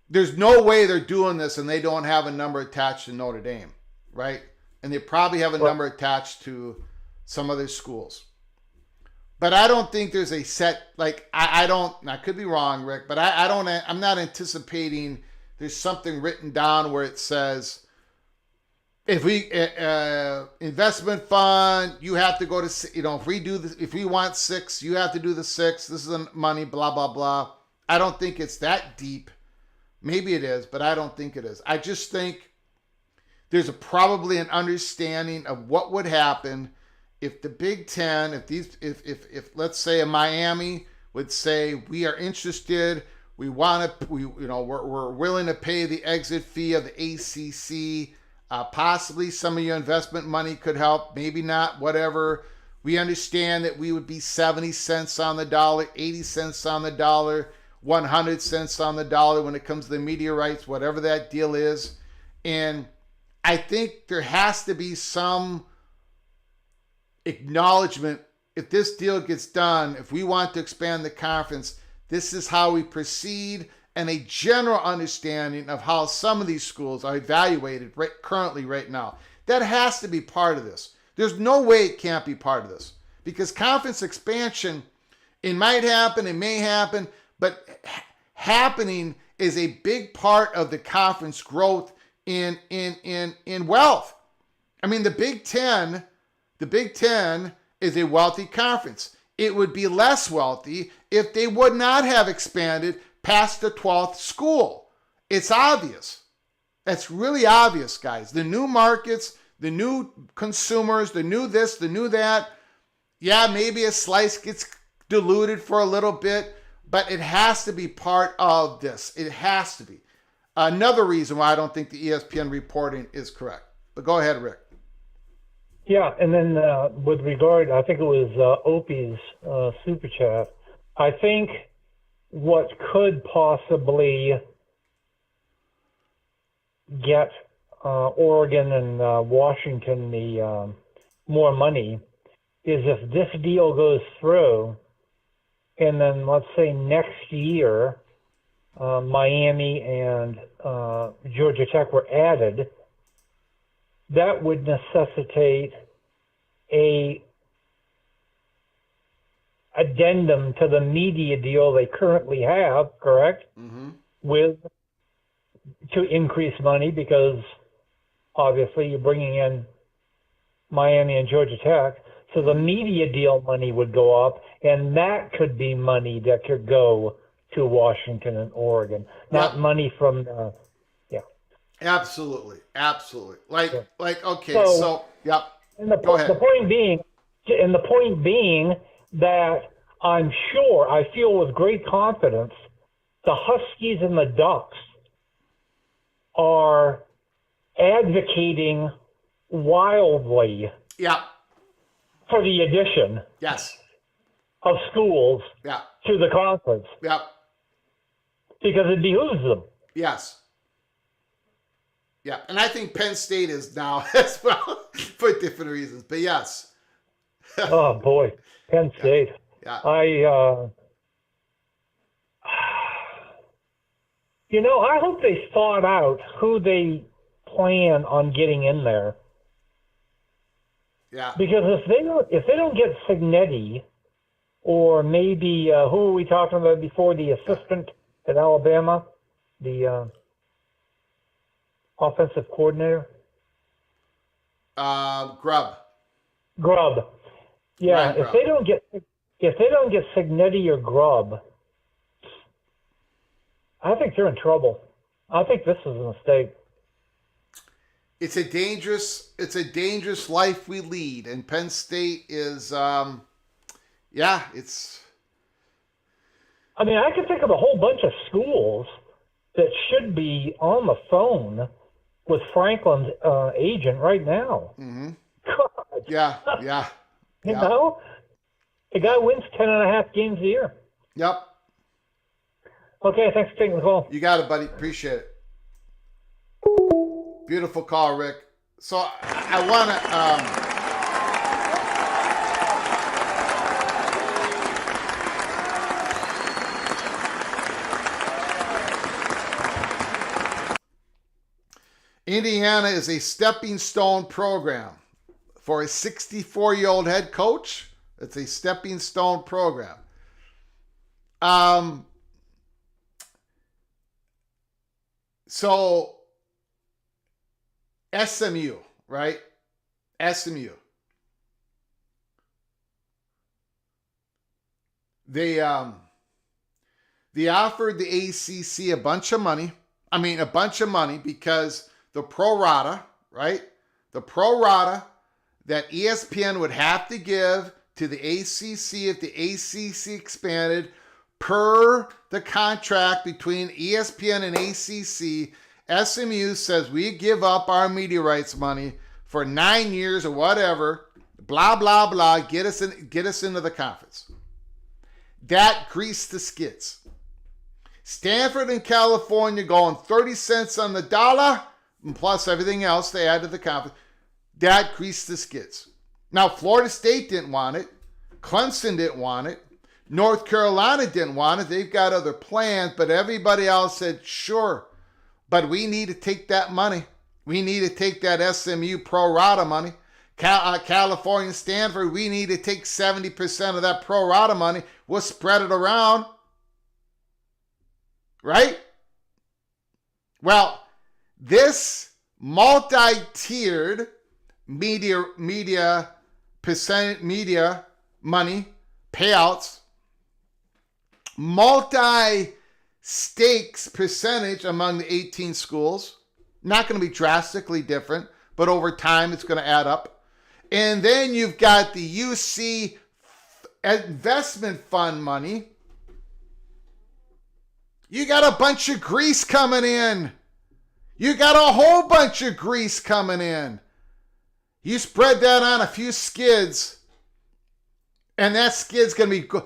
there's no way they're doing this and they don't have a number attached to Notre Dame, right? And they probably have a number attached to some other schools. But I don't think there's a set, like, I could be wrong, Rick, but I'm not anticipating there's something written down where it says, if we, investment fund, you have to go to, if we do this, if we want 6, you have to do the 6, this is the money, blah, blah, blah. I don't think it's that deep. Maybe it is, but I don't think it is. I just think there's probably an understanding of what would happen if the Big Ten, if let's say a Miami would say, we are interested, we're willing to pay the exit fee of the ACC. Possibly some of your investment money could help, maybe not, whatever. We understand that we would be 70 cents on the dollar, 80 cents on the dollar, 100 cents on the dollar when it comes to the media rights, whatever that deal is. And I think there has to be some acknowledgement, if this deal gets done, if we want to expand the conference, this is how we proceed, and a general understanding of how some of these schools are evaluated currently right now. That has to be part of this. There's no way it can't be part of this, because conference expansion, it might happen, it may happen, but happening is a big part of the conference growth in wealth. I mean, the Big Ten is a wealthy conference. It would be less wealthy if they would not have expanded past the 12th school. It's obvious. It's really obvious, guys. The new markets, the new consumers, the new this, the new that. Yeah, maybe a slice gets diluted for a little bit, but it has to be part of this. It has to be. Another reason why I don't think the ESPN reporting is correct. But go ahead, Rick. Yeah, and then with regard, I think it was Opie's Super Chat, I think what could possibly get Oregon and Washington the more money is if this deal goes through, and then let's say next year Miami and Georgia Tech were added, that would necessitate a addendum to the media deal they currently have, correct? Mm-hmm. To increase money, because obviously you're bringing in Miami and Georgia Tech, so the media deal money would go up, and that could be money that could go to Washington and Oregon, not money from Absolutely. Okay, so yeah. Go ahead. The point being that I'm sure, I feel with great confidence, the Huskies and the Ducks are advocating wildly for the addition of schools to the conference. Because it behooves them. Yes. Yeah, and I think Penn State is now as well for different reasons, but yes. Oh boy, Penn State. Yeah. I hope they thought out who they plan on getting in there. Yeah. Because if they don't get Signetti, or maybe who were we talking about before, the assistant at Alabama, the offensive coordinator? Grub. Grub. Yeah, Ryan if Grubb. they don't get Signetti or Grub, I think they're in trouble. I think this is a mistake. It's a dangerous life we lead, and Penn State is it's I mean, I can think of a whole bunch of schools that should be on the phone with Franklin's agent right now. mm-hmm. God. yeah. You know? The guy wins 10.5 games a year. Yep. Okay, thanks for taking the call. You got it, buddy. Appreciate it. Beautiful call, Rick. So I want to Indiana is a stepping stone program for a 64-year-old head coach. It's a stepping stone program. So SMU, right? SMU. They offered the ACC a bunch of money. I mean, a bunch of money because the pro rata, right? The pro rata that ESPN would have to give to the ACC if the ACC expanded per the contract between ESPN and ACC. SMU says we give up our media rights money for 9 years or whatever, blah, blah, blah, get us into the conference. That greased the skids. Stanford and California going 30 cents on the dollar, and plus everything else they add to the conference. That greased the skids. Now, Florida State didn't want it. Clemson didn't want it. North Carolina didn't want it. They've got other plans, but everybody else said, sure, but we need to take that money. We need to take that SMU pro rata money. California, Stanford, we need to take 70% of that pro rata money. We'll spread it around. Right? Well, this multi-tiered media money payouts, multi-stakes percentage among the 18 schools, not going to be drastically different, but over time it's going to add up. And then you've got the UC investment fund money. You got a bunch of grease coming in. You got a whole bunch of grease coming in. You spread that on a few skids, and that skid's going to be good.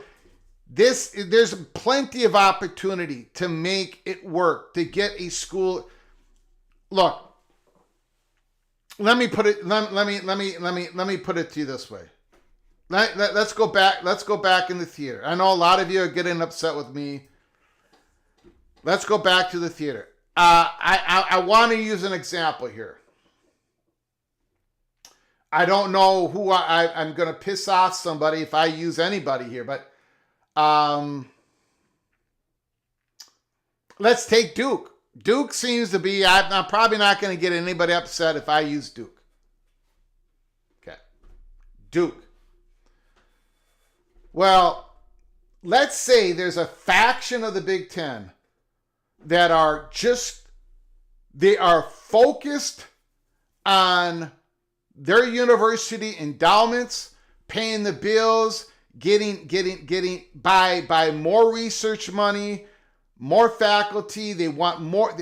There's plenty of opportunity to make it work, to get a school. Look, let me put it to you this way. Let's go back in the theater. I know a lot of you are getting upset with me. Let's go back to the theater. I want to use an example here. I don't know who I'm going to piss off somebody if I use anybody here, but let's take Duke. Duke seems to be, I'm probably not going to get anybody upset if I use Duke. Okay. Duke. Well, let's say there's a faction of the Big Ten that are they are focused on their university endowments, paying the bills, getting by more research money, more faculty. They want more,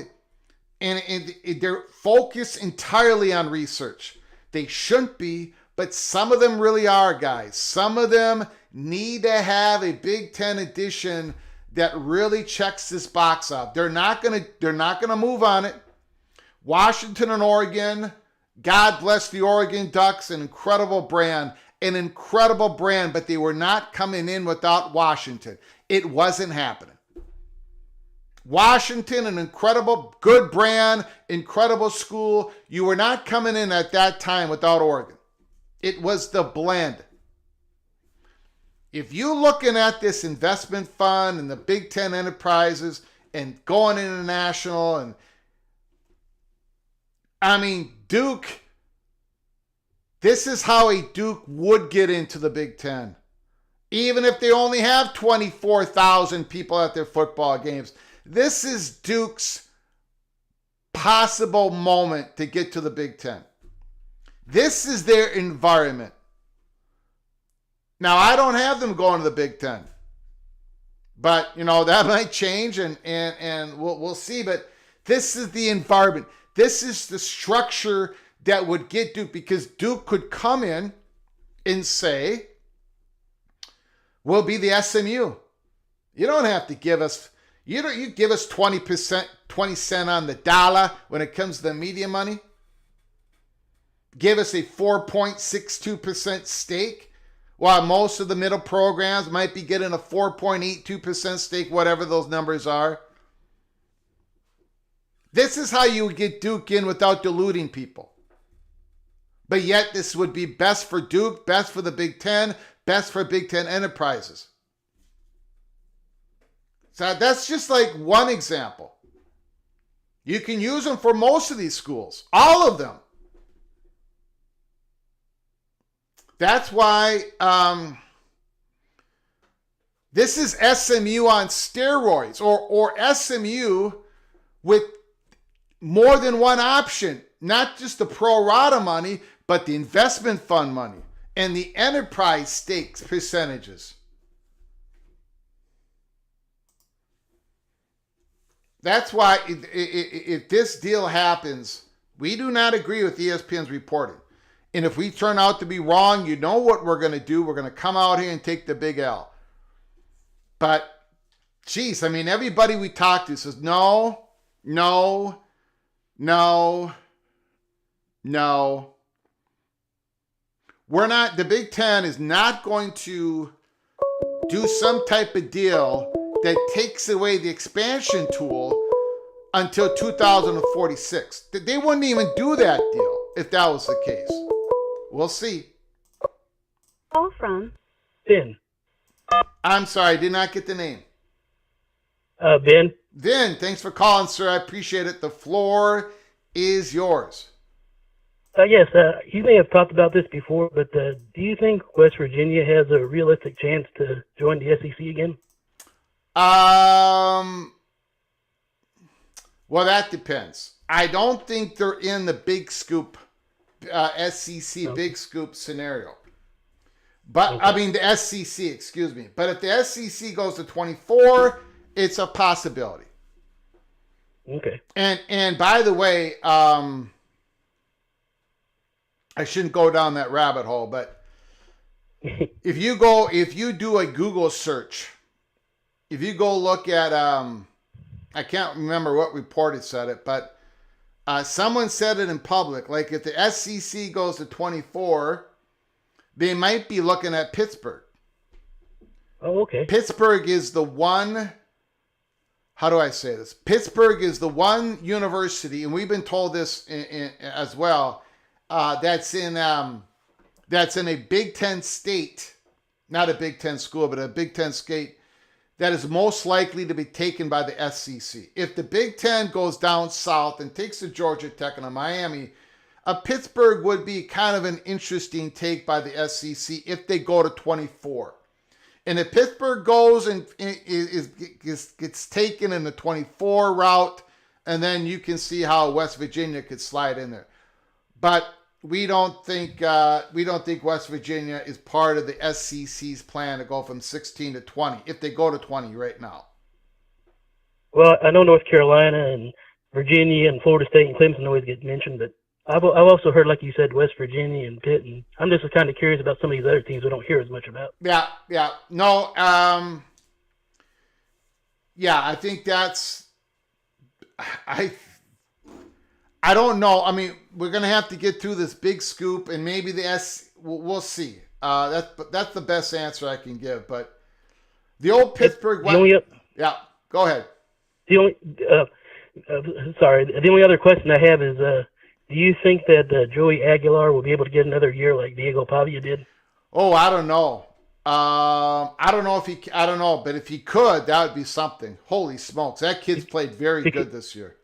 and they're focused entirely on research. They shouldn't be, but some of them really are, guys. Some of them need to have a Big Ten edition that really checks this box off. They're not gonna move on it. Washington and Oregon, God bless the Oregon Ducks, an incredible brand, but they were not coming in without Washington. It wasn't happening. Washington, an incredible, good brand, incredible school. You were not coming in at that time without Oregon. It was the blend. If you're looking at this investment fund and the Big Ten enterprises and going international, and I mean, Duke This is how a Duke would get into the Big Ten. Even if they only have 24,000 people at their football games. This is Duke's possible moment to get to the Big Ten. This is their environment. Now, I don't have them going to the Big Ten. But, that might change and we'll see. But this is the environment. This is the structure that would get Duke, because Duke could come in and say, we'll be the SMU. You don't have to give us, you give us 20%, 20 cents on the dollar when it comes to the media money. Give us a 4.62% stake, while most of the middle programs might be getting a 4.82% stake, whatever those numbers are. This is how you would get Duke in without diluting people. But yet this would be best for Duke, best for the Big Ten, best for Big Ten enterprises. So that's just like one example. You can use them for most of these schools, all of them. That's why this is SMU on steroids, or SMU with more than one option, not just the pro rata money, but the investment fund money and the enterprise stakes percentages. That's why if this deal happens, we do not agree with ESPN's reporting. And if we turn out to be wrong, you know what we're going to do. We're going to come out here and take the big L. But, geez, everybody we talk to says, no. We're not, the Big Ten is not going to do some type of deal that takes away the expansion tool until 2046. They wouldn't even do that deal if that was the case. We'll see. Call from Ben. I'm sorry, I did not get the name. Ben. Vin, thanks for calling, sir. I appreciate it. The floor is yours. Yes, you may have talked about this before, but do you think West Virginia has a realistic chance to join the SEC again? Well, that depends. I don't think they're in the big scoop, SEC big scoop scenario. But, okay. The SEC, excuse me. But if the SEC goes to 24, it's a possibility. Okay. And by the way, I shouldn't go down that rabbit hole, but if you do a Google search, if you go look at, I can't remember what report it said it, but someone said it in public. Like if the SEC goes to 24, they might be looking at Pittsburgh. Oh, okay. Pittsburgh is the one, how do I say this? Pittsburgh is the one university, and we've been told this as well, that's in a Big Ten state, not a Big Ten school, but a Big Ten state that is most likely to be taken by the SEC. If the Big Ten goes down south and takes a Georgia Tech and a Miami, Pittsburgh would be kind of an interesting take by the SEC if they go to 24. And if Pittsburgh goes and gets taken in the 24 route, and then you can see how West Virginia could slide in there. But we don't think West Virginia is part of the SEC's plan to go from 16 to 20, if they go to 20 right now. Well, I know North Carolina and Virginia and Florida State and Clemson always get mentioned, but I've also heard, like you said, West Virginia and Pitt, and I'm just kind of curious about some of these other teams we don't hear as much about. Yeah. No, I think that's, I don't know. We're going to have to get through this big scoop, and maybe we'll see. That's the best answer I can give, but the old Pittsburgh, yeah, go ahead. The only other question I have is, do you think that Joey Aguilar will be able to get another year like Diego Pavia did? Oh, I don't know. I don't know, but if he could, that would be something. Holy smokes, that kid's played very good this year.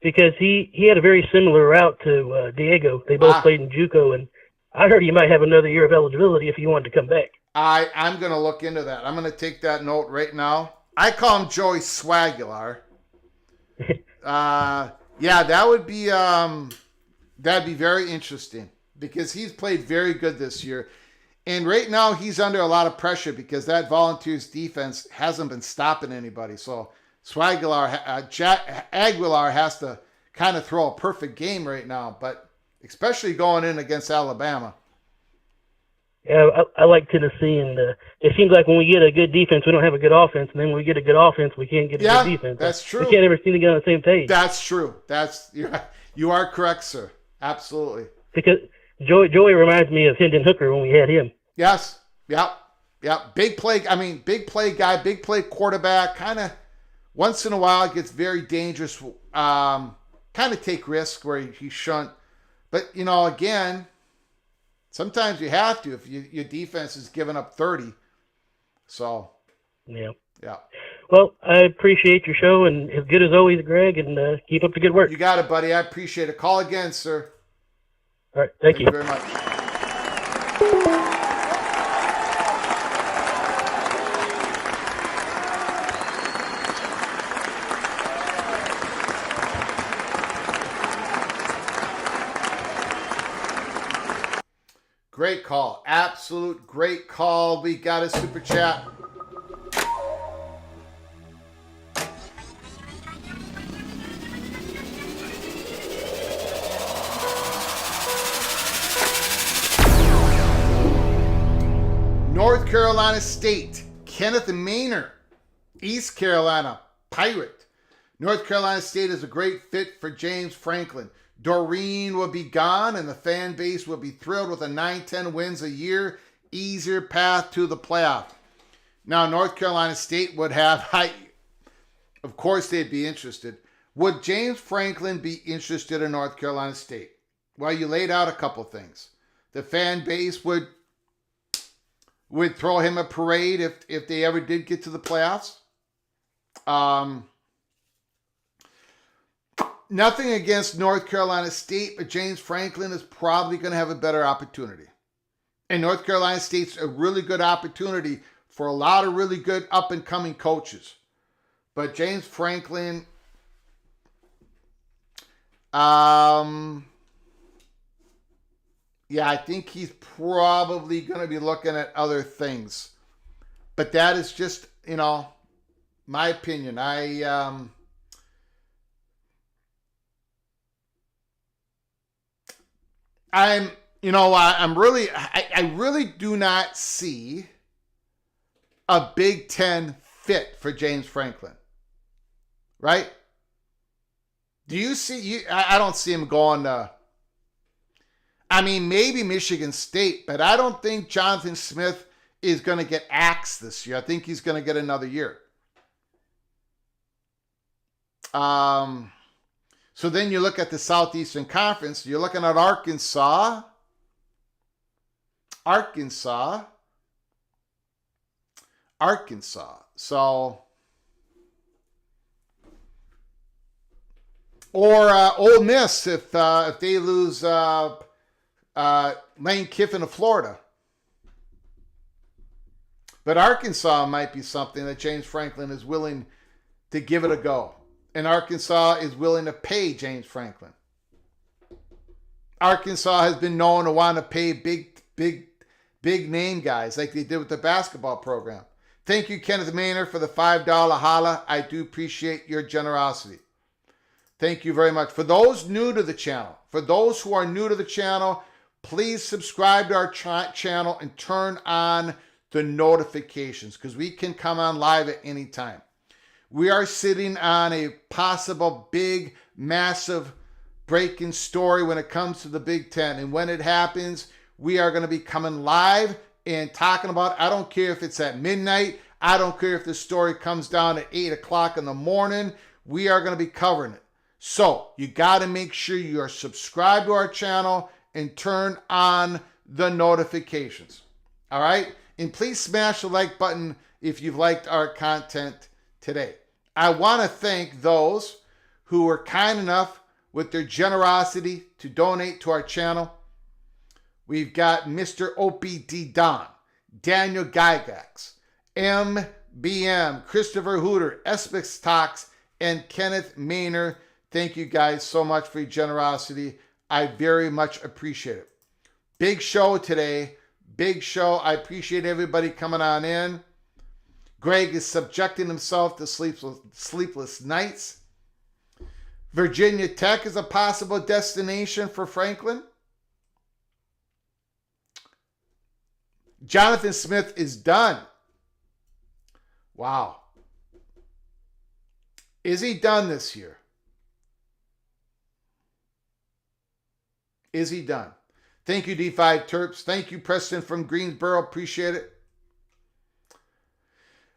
Because he had a very similar route to Diego. They both played in JUCO, and I heard you might have another year of eligibility if you wanted to come back. I'm going to look into that. I'm going to take that note right now. I call him Joey Swagular. Yeah, that would be that'd be very interesting because he's played very good this year. And right now he's under a lot of pressure because that Volunteers defense hasn't been stopping anybody. So Aguilar has to kind of throw a perfect game right now, but especially going in against Alabama. Yeah, I like Tennessee, and it seems like when we get a good defense, we don't have a good offense, and then when we get a good offense, we can't get a good defense. That's true. We can't ever seem to get on the same page. That's true. You are correct, sir. Absolutely. Because Joey reminds me of Hendon Hooker when we had him. Yes. Yep. Big play guy, big play quarterback. Kind of once in a while it gets very dangerous. Kind of take risks where he shouldn't. But again, sometimes you have to if your defense is giving up 30. So. Yeah. Yeah. Well, I appreciate your show, and as good as always, Greg, and keep up the good work. You got it, buddy. I appreciate it. Call again, sir. All right. Thank you very much. Great call. Absolute great call. We got a super chat. North Carolina State, Kenneth Maynor, East Carolina Pirate. North Carolina State is a great fit for James Franklin. Doreen will be gone, and the fan base will be thrilled with a 9-10 wins a year, easier path to the playoff. Now, North Carolina State would have, of course they'd be interested. Would James Franklin be interested in North Carolina State? Well, you laid out a couple things. The fan base would throw him a parade if they ever did get to the playoffs. Nothing against North Carolina State, but James Franklin is probably going to have a better opportunity. And North Carolina State's a really good opportunity for a lot of really good up-and-coming coaches. But James Franklin, yeah, I think he's probably going to be looking at other things. But that is just, my opinion. I really do not see a Big Ten fit for James Franklin. Right? Do you see, I don't see him going to, maybe Michigan State, but I don't think Jonathan Smith is going to get axed this year. I think he's going to get another year. So then you look at the Southeastern Conference. You're looking at Arkansas. So, or Ole Miss if they lose Lane Kiffin of Florida. But Arkansas might be something that James Franklin is willing to give it a go. And Arkansas is willing to pay James Franklin. Arkansas has been known to want to pay big name guys like they did with the basketball program. Thank you, Kenneth Maynor, for the $5 holla. I do appreciate your generosity. Thank you very much. For those new to the channel, please subscribe to our channel and turn on the notifications because we can come on live at any time. We are sitting on a possible big, massive breaking story when it comes to the Big Ten. And when it happens, we are going to be coming live and talking about, I don't care if it's at midnight. I don't care if the story comes down at 8 o'clock in the morning. We are going to be covering it. So you got to make sure you are subscribed to our channel and turn on the notifications. All right? And please smash the like button if you've liked our content today. I want to thank those who were kind enough with their generosity to donate to our channel. We've got Mr. OPD Don, Daniel Gygax, MBM, Christopher Hooter, Espix Talks, and Kenneth Maynor. Thank you guys so much for your generosity. I very much appreciate it. Big show today. Big show. I appreciate everybody coming on in. Greg is subjecting himself to sleepless nights. Virginia Tech is a possible destination for Franklin. Jonathan Smith is done. Wow. Is he done this year? Is he done? Thank you, D5 Terps. Thank you, Preston from Greensboro. Appreciate it.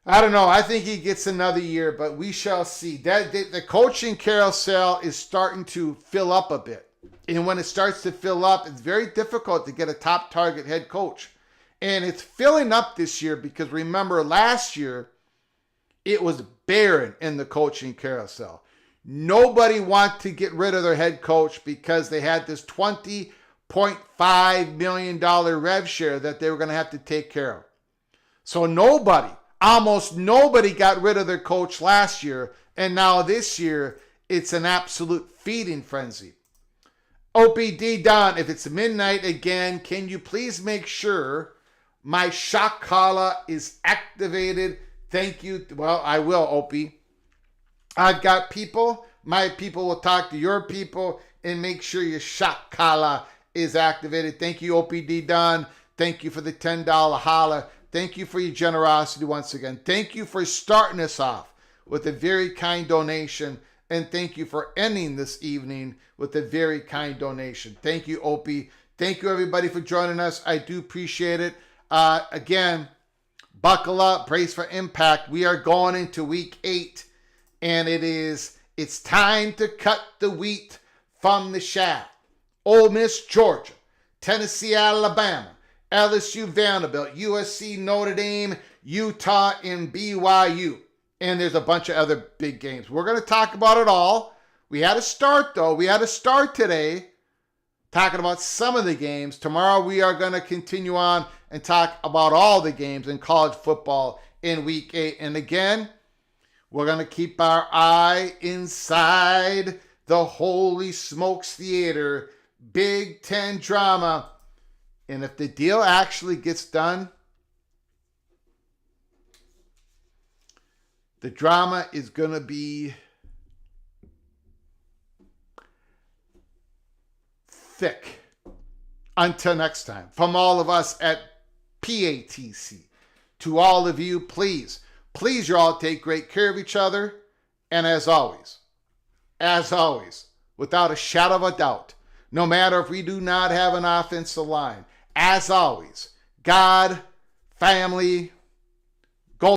I don't know. I think he gets another year, but we shall see. The coaching carousel is starting to fill up a bit. And when it starts to fill up, it's very difficult to get a top target head coach. And it's filling up this year because remember last year, it was barren in the coaching carousel. Nobody wanted to get rid of their head coach because they had this $20.5 million rev share that they were going to have to take care of. So almost nobody got rid of their coach last year. And now this year, it's an absolute feeding frenzy. OPD Don, if it's midnight again, can you please make sure my shock collar is activated? Thank you. Well, I will, Opie. I've got people. My people will talk to your people and make sure your shock collar is activated. Thank you, OPD Don. Thank you for the $10 holler. Thank you for your generosity once again. Thank you for starting us off with a very kind donation. And thank you for ending this evening with a very kind donation. Thank you, Opie. Thank you, everybody, for joining us. I do appreciate it. Again, buckle up, brace for impact. We are going into week 8, and it's time to cut the wheat from the chaff. Ole Miss, Georgia, Tennessee, Alabama, LSU, Vanderbilt, USC, Notre Dame, Utah, and BYU. And there's a bunch of other big games. We're going to talk about it all. We had to start, though. We had to start today talking about some of the games. Tomorrow we are going to continue on and talk about all the games in college football in week 8. And again, we're going to keep our eye inside the Holy Smokes Theater, Big Ten drama. And if the deal actually gets done, the drama is going to be thick. Until next time, from all of us at PATC, to all of you, please you all take great care of each other. And as always, without a shadow of a doubt, no matter if we do not have an offensive line, as always, God, family,